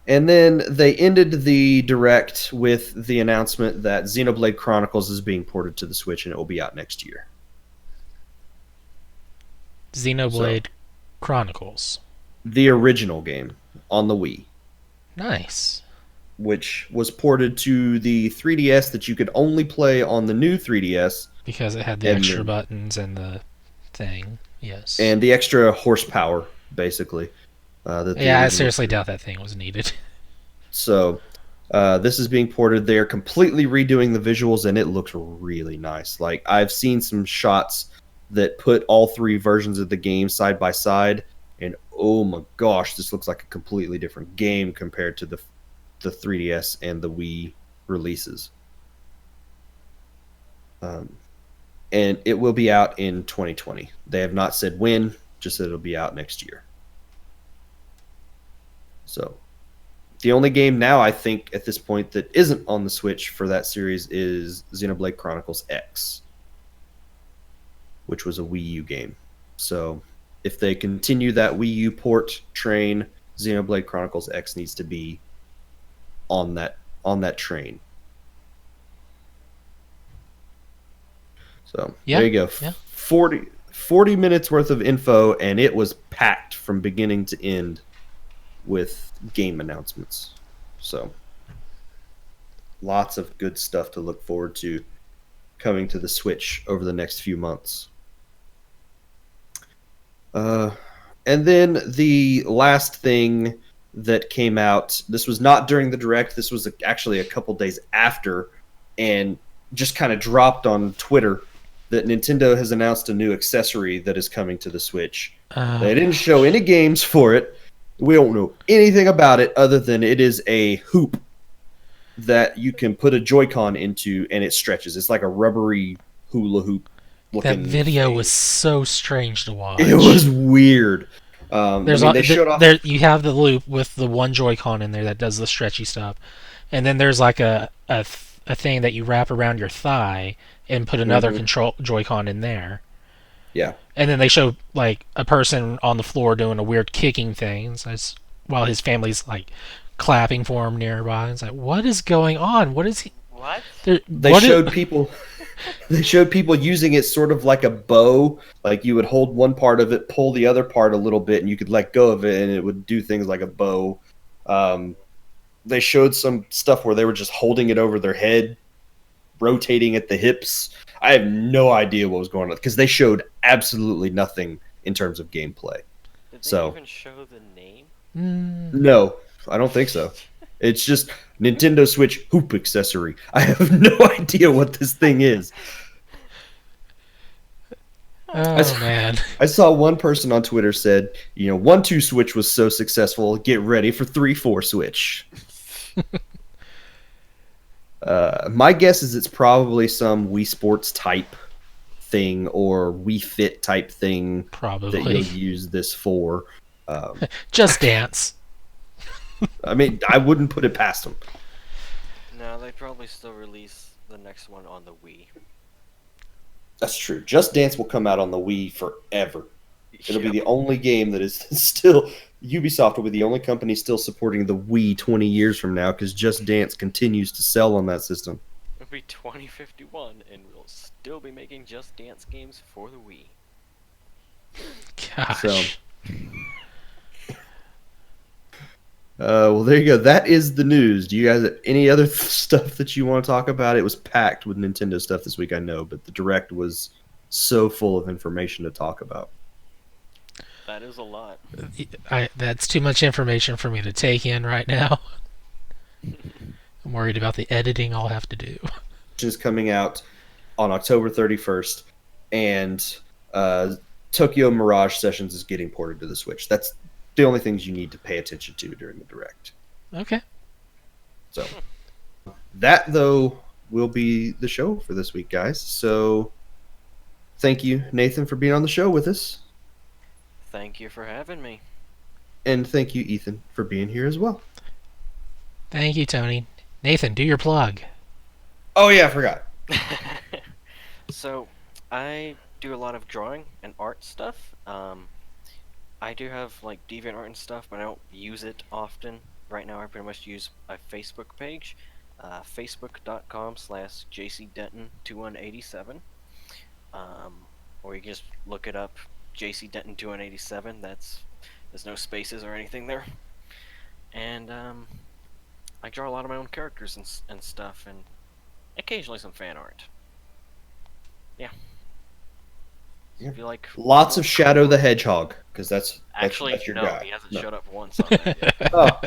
And then they ended the Direct with the announcement that Xenoblade Chronicles is being ported to the Switch and it will be out next year.
Xenoblade Chronicles.
The original game on the Wii.
Nice.
Which was ported to the 3DS that you could only play on the new 3DS.
Because it had the extra buttons and the thing, yes.
And the extra horsepower, basically.
I seriously doubt that thing was needed.
So This is being ported. They're completely redoing the visuals, and it looks really nice. Like, I've seen some shots that put all three versions of the game side by side, and oh my gosh, this looks like a completely different game compared to the 3DS and the Wii releases. And it will be out in 2020. They have not said when, just that it'll be out next year. So, the only game now, I think, at this point that isn't on the Switch for that series is Xenoblade Chronicles X, which was a Wii U game. So, if they continue that Wii U port train, Xenoblade Chronicles X needs to be on that train. So,
Yeah,
there you go.
yeah.
40 minutes worth of info, and it was packed from beginning to end with game announcements. So, lots of good stuff to look forward to coming to the Switch over the next few months. And then the last thing that came out, this was not during the Direct, this was actually a couple days after, and just kind of dropped on Twitter, that Nintendo has announced a new accessory that is coming to the Switch. They didn't show any games for it. We don't know anything about it other than it is a hoop that you can put a Joy-Con into, and it stretches. It's like a rubbery hula hoop looking
That video
thing.
was so strange to watch.
It was weird. They showed off.
You have the loop with the one Joy-Con in there that does the stretchy stuff, and then there's like a thing that you wrap around your thigh and put another control Joy-Con in there.
Yeah.
And then they show like a person on the floor doing a weird kicking thing while his family's like clapping for him nearby. It's like, what is going on? What is he?
What?
They showed people. They showed people using it sort of like a bow. Like you would hold one part of it, pull the other part a little bit, and you could let go of it, and it would do things like a bow. They showed some stuff where they were just holding it over their head, rotating at the hips. I have no idea what was going on because they showed absolutely nothing in terms of gameplay.
Did they even show the name?
No, I don't think so. It's just Nintendo Switch hoop accessory. I have no idea what this thing is.
Oh, man.
I saw one person on Twitter said, 1-2 Switch was so successful, get ready for 3-4 Switch. My guess is it's probably some Wii Sports type thing or Wii Fit type thing
Probably.
that you'll use this for.
Just Dance.
I mean, I wouldn't put it past them.
No, they probably still release the next one on the Wii.
That's true. Just Dance will come out on the Wii forever. It'll be the only game that is still... Ubisoft will be the only company still supporting the Wii 20 years from now because Just Dance continues to sell on that system.
It'll be 2051 and we'll still be making Just Dance games for the Wii.
Gosh.
So, well, there you go. That is the news. Do you guys have any other stuff that you want to talk about? It was packed with Nintendo stuff this week, I know, but the Direct was so full of information to talk about.
That is a lot.
That's too much information for me to take in right now. I'm worried about the editing I'll have to do.
Is coming out on October 31st, and Tokyo Mirage Sessions is getting ported to the Switch. That's the only things you need to pay attention to during the Direct.
Okay.
So that, though, will be the show for this week, guys. So thank you, Nathan, for being on the show with us.
Thank you for having me.
And thank you, Ethan, for being here as well.
Thank you, Tony. Nathan, do your plug.
Oh, yeah, I forgot.
So, I do a lot of drawing and art stuff. I do have like DeviantArt and stuff, but I don't use it often. Right now, I pretty much use a Facebook page, facebook.com/jcdenton2187. Or you can just look it up, JC Denton 2187. There's no spaces or anything there. And I draw a lot of my own characters and stuff, and occasionally some fan art. Yeah.
Yeah.
If you like
Lots of Shadow the Hedgehog, because that's
actually
your
no,
guy.
he hasn't showed up once on that yet.
Oh.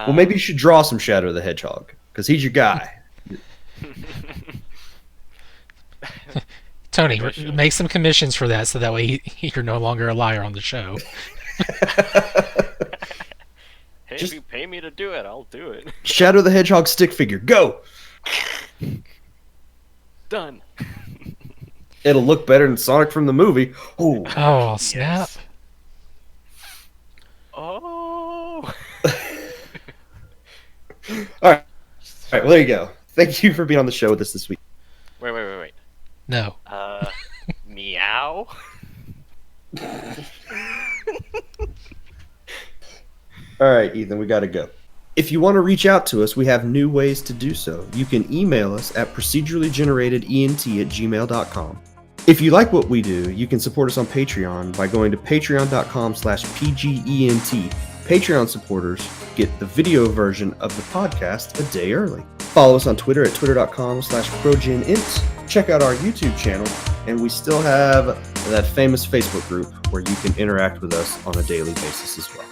Well, maybe you should draw some Shadow the Hedgehog, because he's your guy.
Tony, make some commissions for that, so that way you're no longer a liar on the show.
Hey, if you pay me to do it, I'll do it.
Shadow the Hedgehog stick figure, go!
Done.
It'll look better than Sonic from the movie. Ooh.
Oh, snap.
Yes. Oh.
All right, well, there you go. Thank you for being on the show with us this week.
Wait.
No.
Meow.
All right, Ethan, we got to go. If you want to reach out to us, we have new ways to do so. You can email us at procedurallygeneratedent@gmail.com. If you like what we do, you can support us on Patreon by going to patreon.com/pgent. Patreon supporters get the video version of the podcast a day early. Follow us on Twitter at twitter.com/progenint. Check out our YouTube channel, and we still have that famous Facebook group where you can interact with us on a daily basis as well.